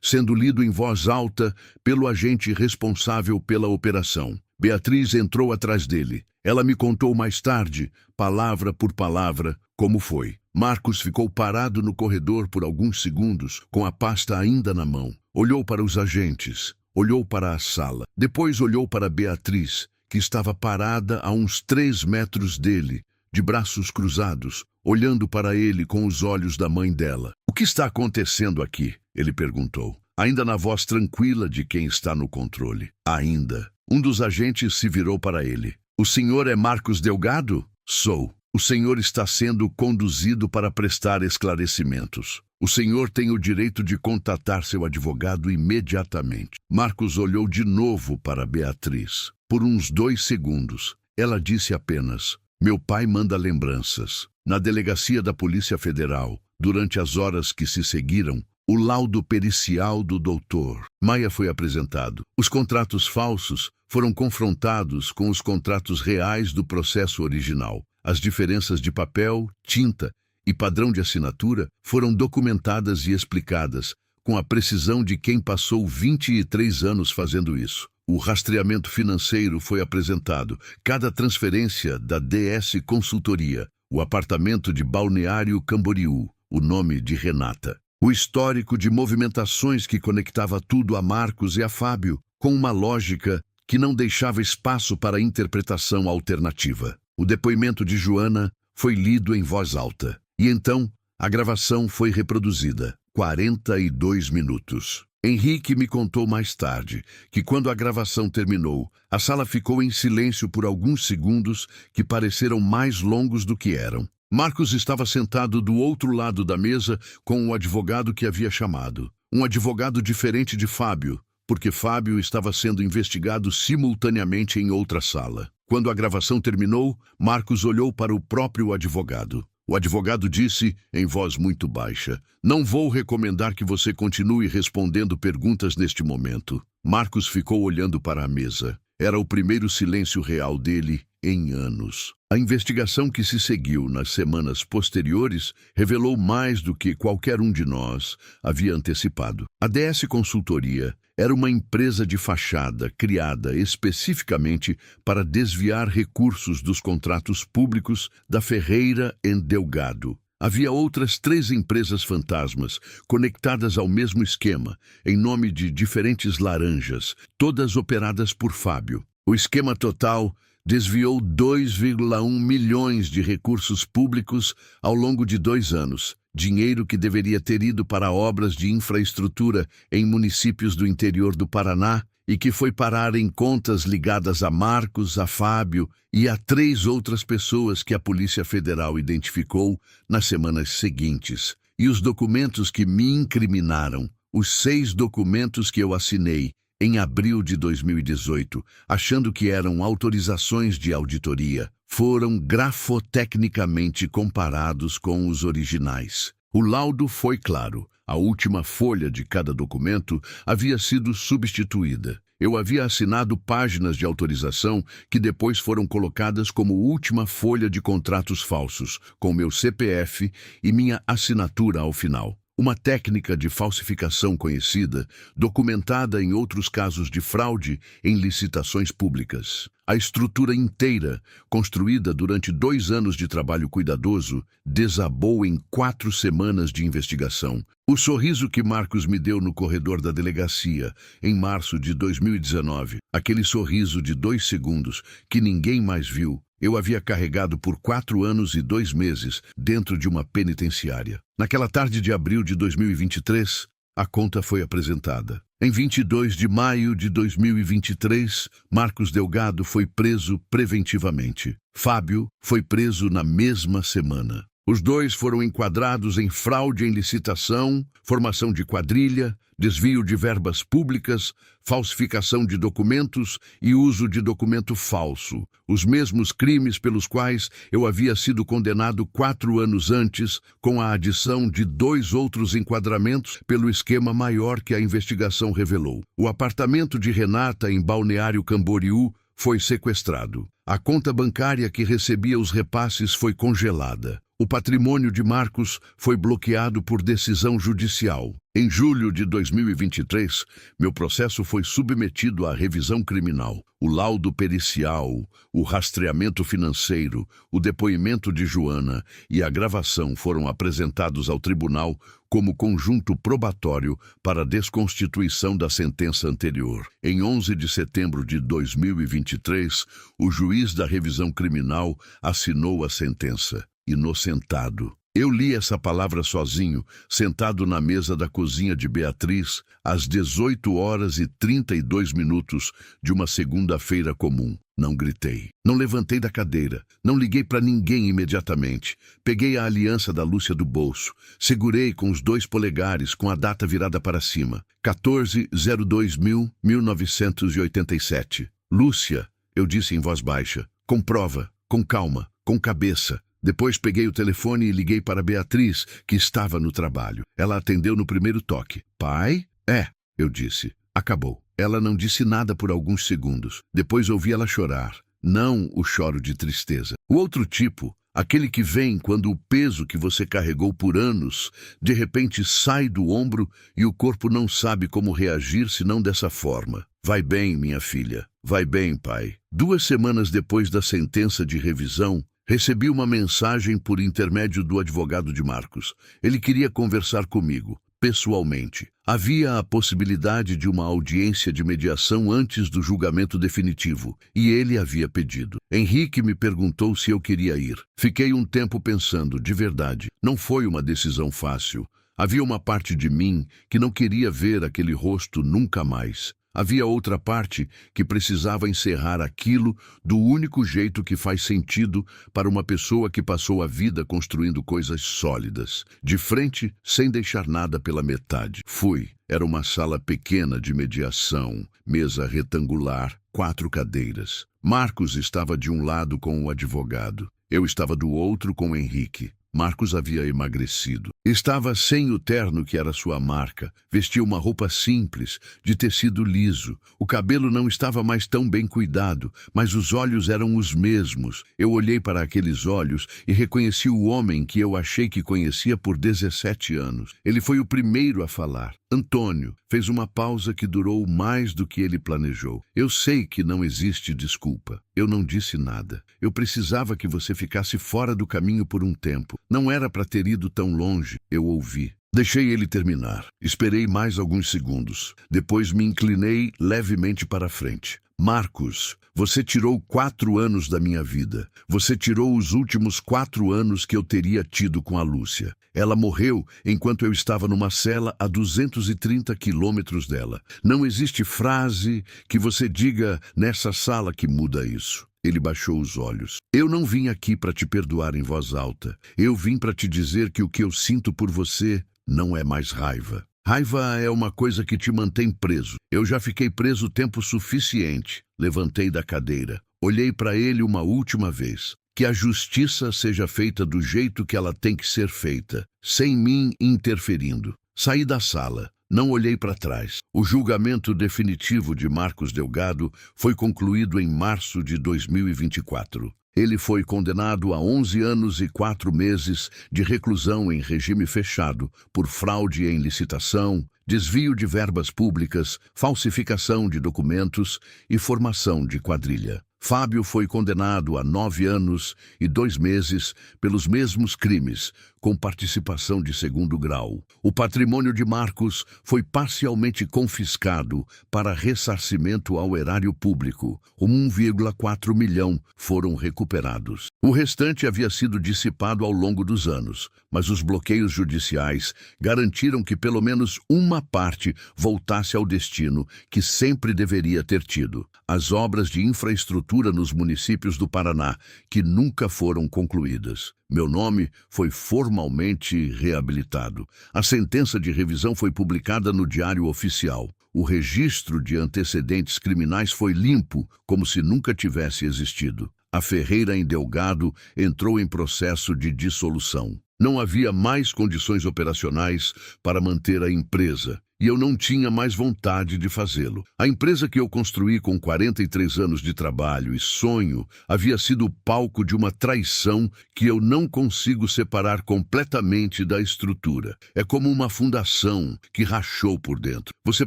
sendo lido em voz alta pelo agente responsável pela operação. Beatriz entrou atrás dele. Ela me contou mais tarde, palavra por palavra, como foi. Marcos ficou parado no corredor por alguns segundos, com a pasta ainda na mão. Olhou para os agentes, olhou para a sala. Depois olhou para Beatriz, que estava parada a uns 3 metros dele, de braços cruzados, olhando para ele com os olhos da mãe dela. "O que está acontecendo aqui?" ele perguntou, ainda na voz tranquila de quem está no controle. "Ainda." Um dos agentes se virou para ele. "O senhor é Marcos Delgado?" "Sou." "O senhor está sendo conduzido para prestar esclarecimentos. O senhor tem o direito de contatar seu advogado imediatamente." Marcos olhou de novo para Beatriz. Por uns 2 segundos, ela disse apenas: "Meu pai manda lembranças." Na delegacia da Polícia Federal, durante as horas que se seguiram, o laudo pericial do doutor Maia foi apresentado. Os contratos falsos foram confrontados com os contratos reais do processo original. As diferenças de papel, tinta e padrão de assinatura foram documentadas e explicadas, com a precisão de quem passou 23 anos fazendo isso. O rastreamento financeiro foi apresentado, cada transferência da DS Consultoria, o apartamento de Balneário Camboriú, o nome de Renata. O histórico de movimentações que conectava tudo a Marcos e a Fábio, com uma lógica que não deixava espaço para interpretação alternativa. O depoimento de Joana foi lido em voz alta. E então, a gravação foi reproduzida. 42 minutos. Henrique me contou mais tarde que quando a gravação terminou, a sala ficou em silêncio por alguns segundos que pareceram mais longos do que eram. Marcos estava sentado do outro lado da mesa com o advogado que havia chamado. Um advogado diferente de Fábio, porque Fábio estava sendo investigado simultaneamente em outra sala. Quando a gravação terminou, Marcos olhou para o próprio advogado. O advogado disse, em voz muito baixa, "Não vou recomendar que você continue respondendo perguntas neste momento." Marcos ficou olhando para a mesa. Era o primeiro silêncio real dele em anos. A investigação que se seguiu nas semanas posteriores revelou mais do que qualquer um de nós havia antecipado. A DS Consultoria era uma empresa de fachada criada especificamente para desviar recursos dos contratos públicos da Ferreira e Delgado. Havia outras 3 empresas fantasmas conectadas ao mesmo esquema, em nome de diferentes laranjas, todas operadas por Fábio. O esquema total desviou 2,1 milhões de recursos públicos ao longo de 2 anos, dinheiro que deveria ter ido para obras de infraestrutura em municípios do interior do Paraná e que foi parar em contas ligadas a Marcos, a Fábio e a 3 outras pessoas que a Polícia Federal identificou nas semanas seguintes. E os documentos que me incriminaram, os 6 documentos que eu assinei em abril de 2018, achando que eram autorizações de auditoria, foram grafotecnicamente comparados com os originais. O laudo foi claro. A última folha de cada documento havia sido substituída. Eu havia assinado páginas de autorização que depois foram colocadas como última folha de contratos falsos, com meu CPF e minha assinatura ao final. Uma técnica de falsificação conhecida, documentada em outros casos de fraude em licitações públicas. A estrutura inteira, construída durante 2 anos de trabalho cuidadoso, desabou em 4 semanas de investigação. O sorriso que Marcos me deu no corredor da delegacia, em março de 2019, aquele sorriso de 2 segundos que ninguém mais viu, eu havia carregado por 4 anos e 2 meses dentro de uma penitenciária. Naquela tarde de abril de 2023, a conta foi apresentada. Em 22 de maio de 2023, Marcos Delgado foi preso preventivamente. Fábio foi preso na mesma semana. Os 2 foram enquadrados em fraude em licitação, formação de quadrilha, desvio de verbas públicas, falsificação de documentos e uso de documento falso, os mesmos crimes pelos quais eu havia sido condenado 4 anos antes, com a adição de 2 outros enquadramentos pelo esquema maior que a investigação revelou. O apartamento de Renata em Balneário Camboriú foi sequestrado. A conta bancária que recebia os repasses foi congelada. O patrimônio de Marcos foi bloqueado por decisão judicial. Em julho de 2023, meu processo foi submetido à revisão criminal. O laudo pericial, o rastreamento financeiro, o depoimento de Joana e a gravação foram apresentados ao tribunal como conjunto probatório para a desconstituição da sentença anterior. Em 11 de setembro de 2023, o juiz da revisão criminal assinou a sentença. Inocentado. Eu li essa palavra sozinho, sentado na mesa da cozinha de Beatriz, às 18h32 de uma segunda-feira comum. Não gritei. Não levantei da cadeira. Não liguei para ninguém imediatamente. Peguei a aliança da Lúcia do bolso. Segurei com os 2 polegares, com a data virada para cima. 14/02/1987. Lúcia, eu disse em voz baixa. Com prova, com calma, com cabeça. Depois peguei o telefone e liguei para Beatriz, que estava no trabalho. Ela atendeu no primeiro toque. Pai? É, eu disse. Acabou. Ela não disse nada por alguns segundos. Depois ouvi ela chorar. Não o choro de tristeza. O outro tipo, aquele que vem quando o peso que você carregou por anos, de repente sai do ombro e o corpo não sabe como reagir senão dessa forma. Vai bem, minha filha. Vai bem, pai. 2 semanas depois da sentença de revisão, recebi uma mensagem por intermédio do advogado de Marcos. Ele queria conversar comigo, pessoalmente. Havia a possibilidade de uma audiência de mediação antes do julgamento definitivo, e ele havia pedido. Henrique me perguntou se eu queria ir. Fiquei um tempo pensando, de verdade. Não foi uma decisão fácil. Havia uma parte de mim que não queria ver aquele rosto nunca mais. Havia outra parte que precisava encerrar aquilo do único jeito que faz sentido para uma pessoa que passou a vida construindo coisas sólidas, de frente, sem deixar nada pela metade. Fui. Era uma sala pequena de mediação, mesa retangular, 4 cadeiras. Marcos estava de um lado com o advogado. Eu estava do outro com Henrique. Marcos havia emagrecido. Estava sem o terno que era sua marca. Vestia uma roupa simples, de tecido liso. O cabelo não estava mais tão bem cuidado, mas os olhos eram os mesmos. Eu olhei para aqueles olhos e reconheci o homem que eu achei que conhecia por 17 anos. Ele foi o primeiro a falar. Antônio fez uma pausa que durou mais do que ele planejou. Eu sei que não existe desculpa. Eu não disse nada. Eu precisava que você ficasse fora do caminho por um tempo. Não era para ter ido tão longe. Eu ouvi. Deixei ele terminar. Esperei mais alguns segundos. Depois me inclinei levemente para a frente. Marcos, você tirou 4 anos da minha vida. Você tirou os últimos 4 anos que eu teria tido com a Lúcia. Ela morreu enquanto eu estava numa cela a 230 quilômetros dela. Não existe frase que você diga nessa sala que muda isso. Ele baixou os olhos. Eu não vim aqui para te perdoar em voz alta. Eu vim para te dizer que o que eu sinto por você não é mais raiva. Raiva é uma coisa que te mantém preso. Eu já fiquei preso tempo suficiente. Levantei da cadeira. Olhei para ele uma última vez. Que a justiça seja feita do jeito que ela tem que ser feita, sem mim interferindo. Saí da sala. Não olhei para trás. O julgamento definitivo de Marcos Delgado foi concluído em março de 2024. Ele foi condenado a 11 anos e 4 meses de reclusão em regime fechado por fraude em licitação, desvio de verbas públicas, falsificação de documentos e formação de quadrilha. Fábio foi condenado a 9 anos e 2 meses pelos mesmos crimes, com participação de 2º grau. O patrimônio de Marcos foi parcialmente confiscado para ressarcimento ao erário público. 1,4 milhão foram recuperados. O restante havia sido dissipado ao longo dos anos, mas os bloqueios judiciais garantiram que pelo menos uma parte voltasse ao destino que sempre deveria ter tido. As obras de infraestrutura nos municípios do Paraná, que nunca foram concluídas. Meu nome foi formalmente reabilitado. A sentença de revisão foi publicada no Diário Oficial. O registro de antecedentes criminais foi limpo, como se nunca tivesse existido. A Ferreira em Delgado entrou em processo de dissolução. Não havia mais condições operacionais para manter a empresa. E eu não tinha mais vontade de fazê-lo. A empresa que eu construí com 43 anos de trabalho e sonho havia sido o palco de uma traição que eu não consigo separar completamente da estrutura. É como uma fundação que rachou por dentro. Você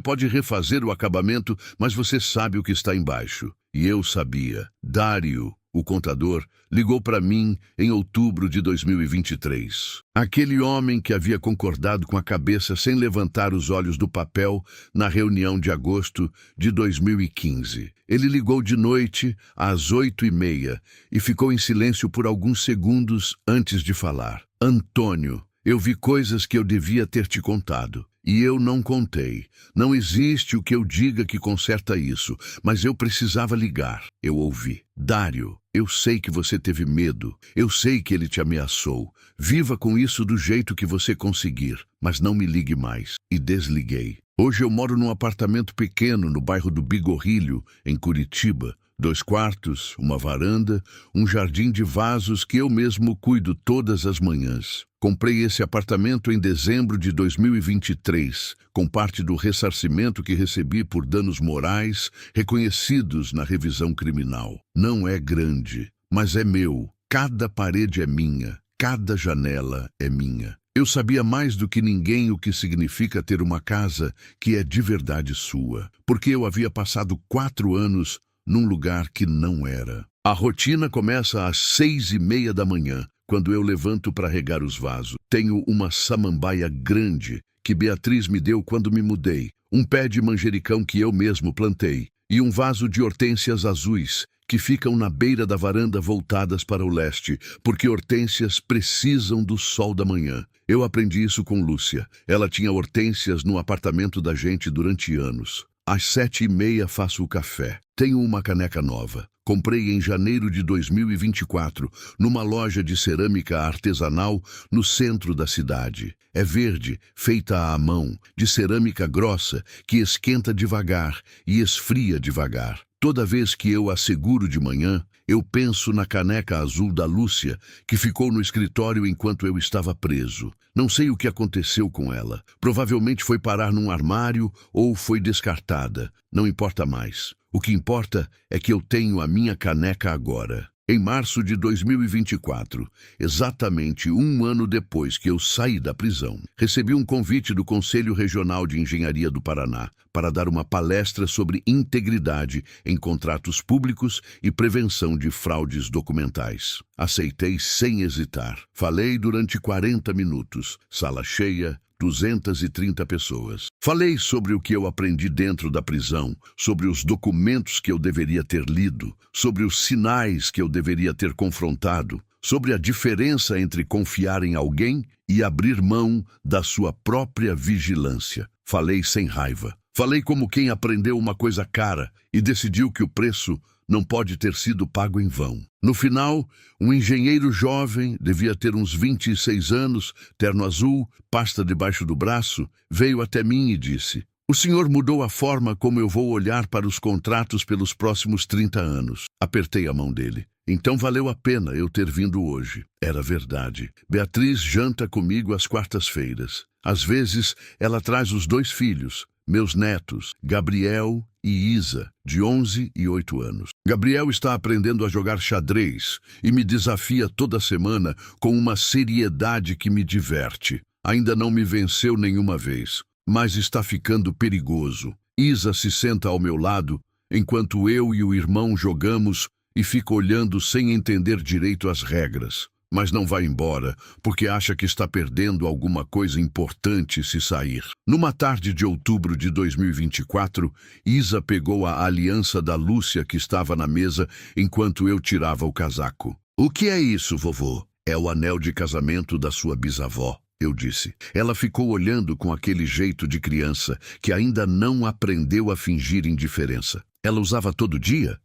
pode refazer o acabamento, mas você sabe o que está embaixo. E eu sabia. Dário, o contador, ligou para mim em outubro de 2023. Aquele homem que havia concordado com a cabeça sem levantar os olhos do papel na reunião de agosto de 2015. Ele ligou de noite às 8h30 e ficou em silêncio por alguns segundos antes de falar. Antônio, eu vi coisas que eu devia ter te contado. E eu não contei. Não existe o que eu diga que conserta isso, mas eu precisava ligar. Eu ouvi. Dário, eu sei que você teve medo. Eu sei que ele te ameaçou. Viva com isso do jeito que você conseguir, mas não me ligue mais. E desliguei. Hoje eu moro num apartamento pequeno no bairro do Bigorrilho, em Curitiba. 2 quartos, uma varanda, um jardim de vasos que eu mesmo cuido todas as manhãs. Comprei esse apartamento em dezembro de 2023, com parte do ressarcimento que recebi por danos morais reconhecidos na revisão criminal. Não é grande, mas é meu. Cada parede é minha, cada janela é minha. Eu sabia mais do que ninguém o que significa ter uma casa que é de verdade sua, porque eu havia passado 4 anos num lugar que não era. A rotina começa às 6h30 da manhã, quando eu levanto para regar os vasos. Tenho uma samambaia grande que Beatriz me deu quando me mudei, um pé de manjericão que eu mesmo plantei e um vaso de hortênsias azuis que ficam na beira da varanda voltadas para o leste, porque hortênsias precisam do sol da manhã. Eu aprendi isso com Lúcia. Ela tinha hortênsias no apartamento da gente durante anos. Às 7h30 faço o café. Tenho uma caneca nova. Comprei em janeiro de 2024, numa loja de cerâmica artesanal no centro da cidade. É verde, feita à mão, de cerâmica grossa, que esquenta devagar e esfria devagar. Toda vez que eu a seguro de manhã, eu penso na caneca azul da Lúcia, que ficou no escritório enquanto eu estava preso. Não sei o que aconteceu com ela. Provavelmente foi parar num armário ou foi descartada. Não importa mais. O que importa é que eu tenho a minha caneca agora. Em março de 2024, exatamente um ano depois que eu saí da prisão, recebi um convite do Conselho Regional de Engenharia do Paraná para dar uma palestra sobre integridade em contratos públicos e prevenção de fraudes documentais. Aceitei sem hesitar. Falei durante 40 minutos, sala cheia, 230 pessoas. Falei sobre o que eu aprendi dentro da prisão, sobre os documentos que eu deveria ter lido, sobre os sinais que eu deveria ter confrontado, sobre a diferença entre confiar em alguém e abrir mão da sua própria vigilância. Falei sem raiva. Falei como quem aprendeu uma coisa cara e decidiu que o preço não pode ter sido pago em vão. No final, um engenheiro jovem, devia ter uns 26 anos, terno azul, pasta debaixo do braço, veio até mim e disse: "O senhor mudou a forma como eu vou olhar para os contratos pelos próximos 30 anos. Apertei a mão dele. Então valeu a pena eu ter vindo hoje. Era verdade. Beatriz janta comigo às quartas-feiras. Às vezes, ela traz os 2 filhos, meus netos, Gabriel e Isa, de 11 e 8 anos. Gabriel está aprendendo a jogar xadrez e me desafia toda semana com uma seriedade que me diverte. Ainda não me venceu nenhuma vez, mas está ficando perigoso. Isa se senta ao meu lado, enquanto eu e o irmão jogamos e fica olhando sem entender direito as regras. Mas não vai embora, porque acha que está perdendo alguma coisa importante se sair. Numa tarde de outubro de 2024, Isa pegou a aliança da Lúcia que estava na mesa enquanto eu tirava o casaco. "O que é isso, vovô?" "É o anel de casamento da sua bisavó", eu disse. Ela ficou olhando com aquele jeito de criança que ainda não aprendeu a fingir indiferença. Ela usava todo dia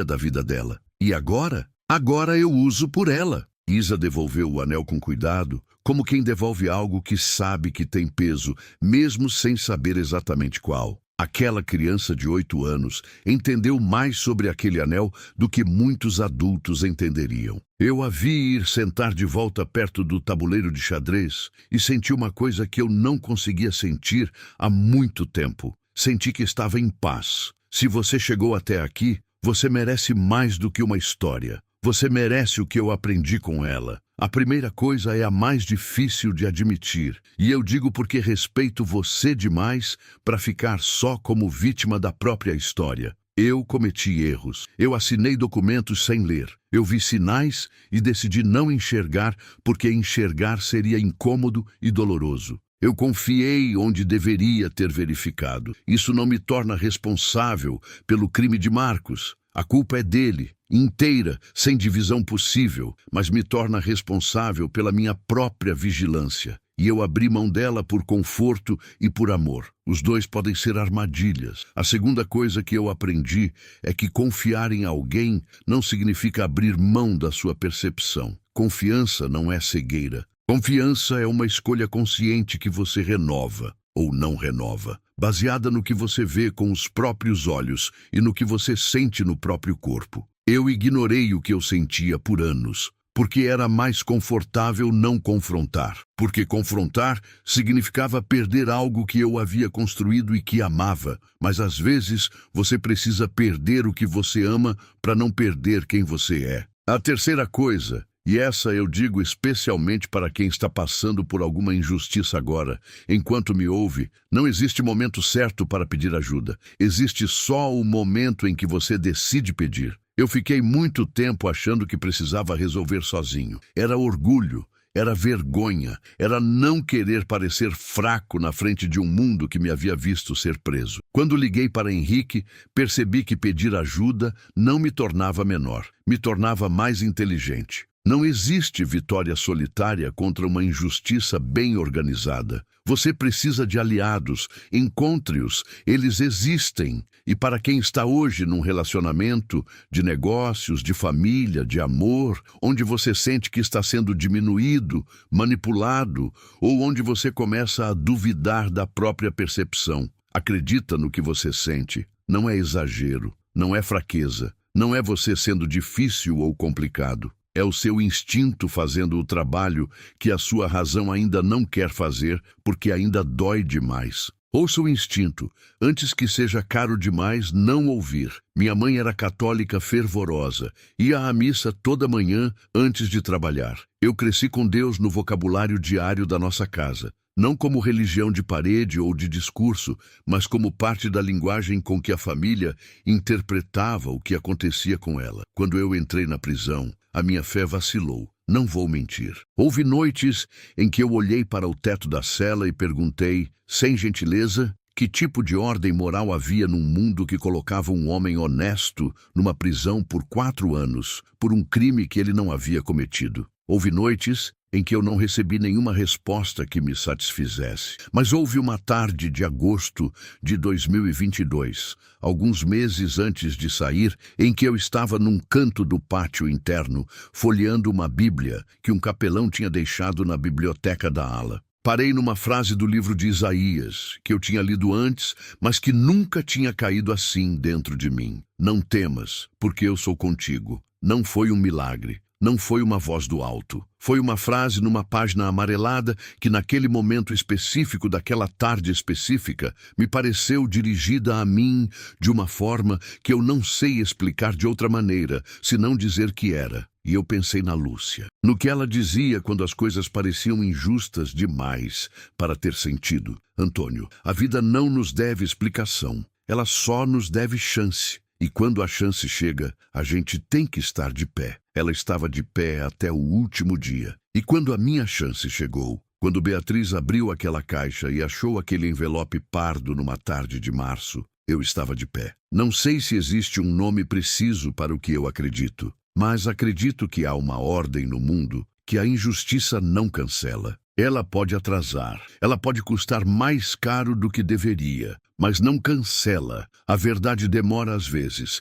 da vida dela. E agora? Agora eu uso por ela. Isa devolveu o anel com cuidado, como quem devolve algo que sabe que tem peso, mesmo sem saber exatamente qual. Aquela criança de 8 anos entendeu mais sobre aquele anel do que muitos adultos entenderiam. Eu a vi ir sentar de volta perto do tabuleiro de xadrez e senti uma coisa que eu não conseguia sentir há muito tempo. Senti que estava em paz. Se você chegou até aqui, você merece mais do que uma história. Você merece o que eu aprendi com ela. A primeira coisa é a mais difícil de admitir, e eu digo porque respeito você demais para ficar só como vítima da própria história. Eu cometi erros. Eu assinei documentos sem ler. Eu vi sinais e decidi não enxergar porque enxergar seria incômodo e doloroso. Eu confiei onde deveria ter verificado. Isso não me torna responsável pelo crime de Marcos. A culpa é dele, inteira, sem divisão possível, mas me torna responsável pela minha própria vigilância. E eu abri mão dela por conforto e por amor. Os dois podem ser armadilhas. A segunda coisa que eu aprendi é que confiar em alguém não significa abrir mão da sua percepção. Confiança não é cegueira. Confiança é uma escolha consciente que você renova ou não renova, baseada no que você vê com os próprios olhos e no que você sente no próprio corpo. Eu ignorei o que eu sentia por anos, porque era mais confortável não confrontar, porque confrontar significava perder algo que eu havia construído e que amava, mas às vezes você precisa perder o que você ama para não perder quem você é. A terceira coisa, e essa eu digo especialmente para quem está passando por alguma injustiça agora, enquanto me ouve, não existe momento certo para pedir ajuda. Existe só o momento em que você decide pedir. Eu fiquei muito tempo achando que precisava resolver sozinho. Era orgulho. era vergonha, era não querer parecer fraco na frente de um mundo que me havia visto ser preso. Quando liguei para Henrique, percebi que pedir ajuda não me tornava menor, me tornava mais inteligente. Não existe vitória solitária contra uma injustiça bem organizada. Você precisa de aliados, encontre-os, eles existem. E para quem está hoje num relacionamento de negócios, de família, de amor, onde você sente que está sendo diminuído, manipulado, ou onde você começa a duvidar da própria percepção, acredita no que você sente. Não é exagero, não é fraqueza, não é você sendo difícil ou complicado. É o seu instinto fazendo o trabalho que a sua razão ainda não quer fazer, porque ainda dói demais. Ouça o instinto, antes que seja caro demais não ouvir. Minha mãe era católica fervorosa, ia à missa toda manhã antes de trabalhar. Eu cresci com Deus no vocabulário diário da nossa casa. Não como religião de parede ou de discurso, mas como parte da linguagem com que a família interpretava o que acontecia com ela. Quando eu entrei na prisão, a minha fé vacilou, não vou mentir. Houve noites em que eu olhei para o teto da cela e perguntei, sem gentileza, que tipo de ordem moral havia num mundo que colocava um homem honesto numa prisão por 4 anos, por um crime que ele não havia cometido. Houve noites em que eu não recebi nenhuma resposta que me satisfizesse. Mas houve uma tarde de agosto de 2022, alguns meses antes de sair, em que eu estava num canto do pátio interno, folheando uma Bíblia que um capelão tinha deixado na biblioteca da ala. Parei numa frase do livro de Isaías, que eu tinha lido antes, mas que nunca tinha caído assim dentro de mim. Não temas, porque eu sou contigo. Não foi um milagre. Não foi uma voz do alto. Foi uma frase numa página amarelada que naquele momento específico daquela tarde específica me pareceu dirigida a mim de uma forma que eu não sei explicar de outra maneira, senão dizer que era. E eu pensei na Lúcia, no que ela dizia quando as coisas pareciam injustas demais para ter sentido. Antônio, a vida não nos deve explicação, ela só nos deve chance. E quando a chance chega, a gente tem que estar de pé. Ela estava de pé até o último dia. E quando a minha chance chegou, quando Beatriz abriu aquela caixa e achou aquele envelope pardo numa tarde de março, eu estava de pé. Não sei se existe um nome preciso para o que eu acredito, mas acredito que há uma ordem no mundo que a injustiça não cancela. Ela pode atrasar, ela pode custar mais caro do que deveria, mas não cancela. A verdade demora às vezes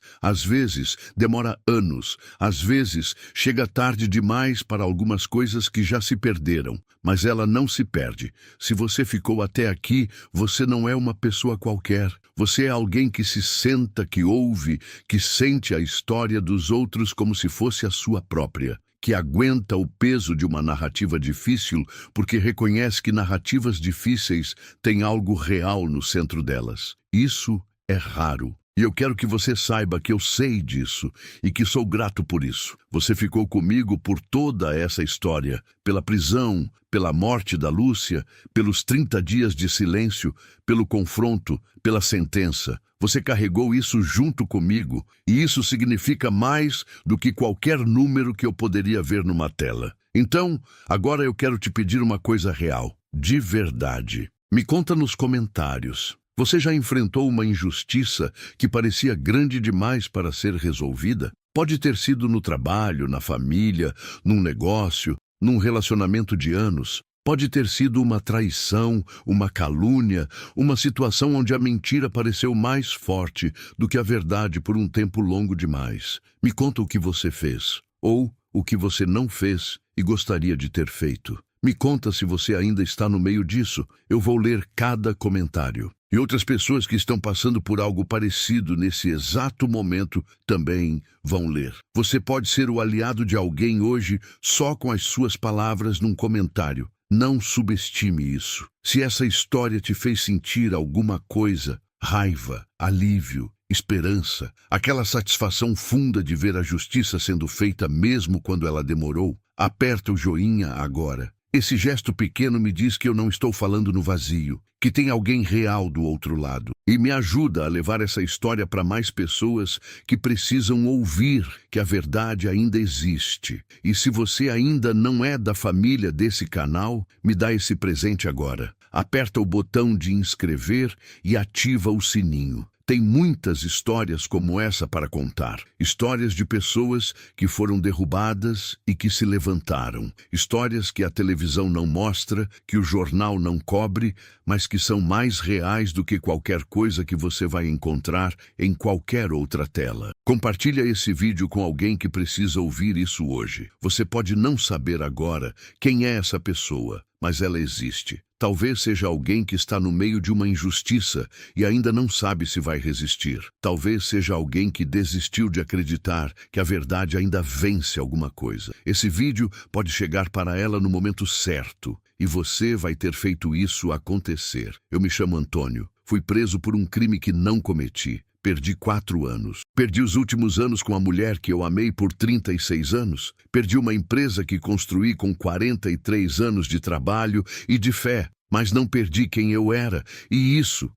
demora anos, às vezes chega tarde demais para algumas coisas que já se perderam, mas ela não se perde. Se você ficou até aqui, você não é uma pessoa qualquer. Você é alguém que se senta, que ouve, que sente a história dos outros como se fosse a sua própria, que aguenta o peso de uma narrativa difícil porque reconhece que narrativas difíceis têm algo real no centro delas. Isso é raro. E eu quero que você saiba que eu sei disso e que sou grato por isso. Você ficou comigo por toda essa história, pela prisão, pela morte da Lúcia, pelos 30 dias de silêncio, pelo confronto, pela sentença. Você carregou isso junto comigo, e isso significa mais do que qualquer número que eu poderia ver numa tela. Então, agora eu quero te pedir uma coisa real, de verdade. Me conta nos comentários. Você já enfrentou uma injustiça que parecia grande demais para ser resolvida? Pode ter sido no trabalho, na família, num negócio, num relacionamento de anos. Pode ter sido uma traição, uma calúnia, uma situação onde a mentira pareceu mais forte do que a verdade por um tempo longo demais. Me conta o que você fez, ou o que você não fez e gostaria de ter feito. Me conta se você ainda está no meio disso. Eu vou ler cada comentário. E outras pessoas que estão passando por algo parecido nesse exato momento também vão ler. Você pode ser o aliado de alguém hoje só com as suas palavras num comentário. Não subestime isso. Se essa história te fez sentir alguma coisa, raiva, alívio, esperança, aquela satisfação funda de ver a justiça sendo feita mesmo quando ela demorou, aperta o joinha agora. Esse gesto pequeno me diz que eu não estou falando no vazio, que tem alguém real do outro lado. E me ajuda a levar essa história para mais pessoas que precisam ouvir que a verdade ainda existe. E se você ainda não é da família desse canal, me dá esse presente agora. Aperta o botão de inscrever e ativa o sininho. Tem muitas histórias como essa para contar. Histórias de pessoas que foram derrubadas e que se levantaram. Histórias que a televisão não mostra, que o jornal não cobre, mas que são mais reais do que qualquer coisa que você vai encontrar em qualquer outra tela. Compartilha esse vídeo com alguém que precisa ouvir isso hoje. Você pode não saber agora quem é essa pessoa, mas ela existe. Talvez seja alguém que está no meio de uma injustiça e ainda não sabe se vai resistir. Talvez seja alguém que desistiu de acreditar que a verdade ainda vence alguma coisa. Esse vídeo pode chegar para ela no momento certo e você vai ter feito isso acontecer. Eu me chamo Antônio. Fui preso por um crime que não cometi. Perdi 4 anos. Perdi os últimos anos com a mulher que eu amei por 36 anos. Perdi uma empresa que construí com 43 anos de trabalho e de fé. Mas não perdi quem eu era. E isso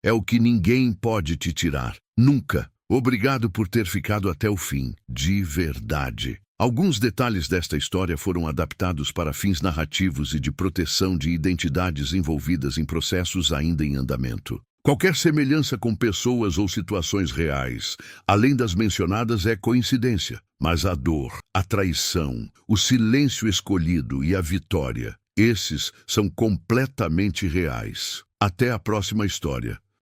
é o que ninguém pode te tirar. Nunca. Obrigado por ter ficado até o fim. De verdade. Alguns detalhes desta história foram adaptados para fins narrativos e de proteção de identidades envolvidas em processos ainda em andamento. Qualquer semelhança com pessoas ou situações reais, além das mencionadas, é coincidência. Mas a dor, a traição, o silêncio escolhido e a vitória, esses são completamente reais. Até a próxima história.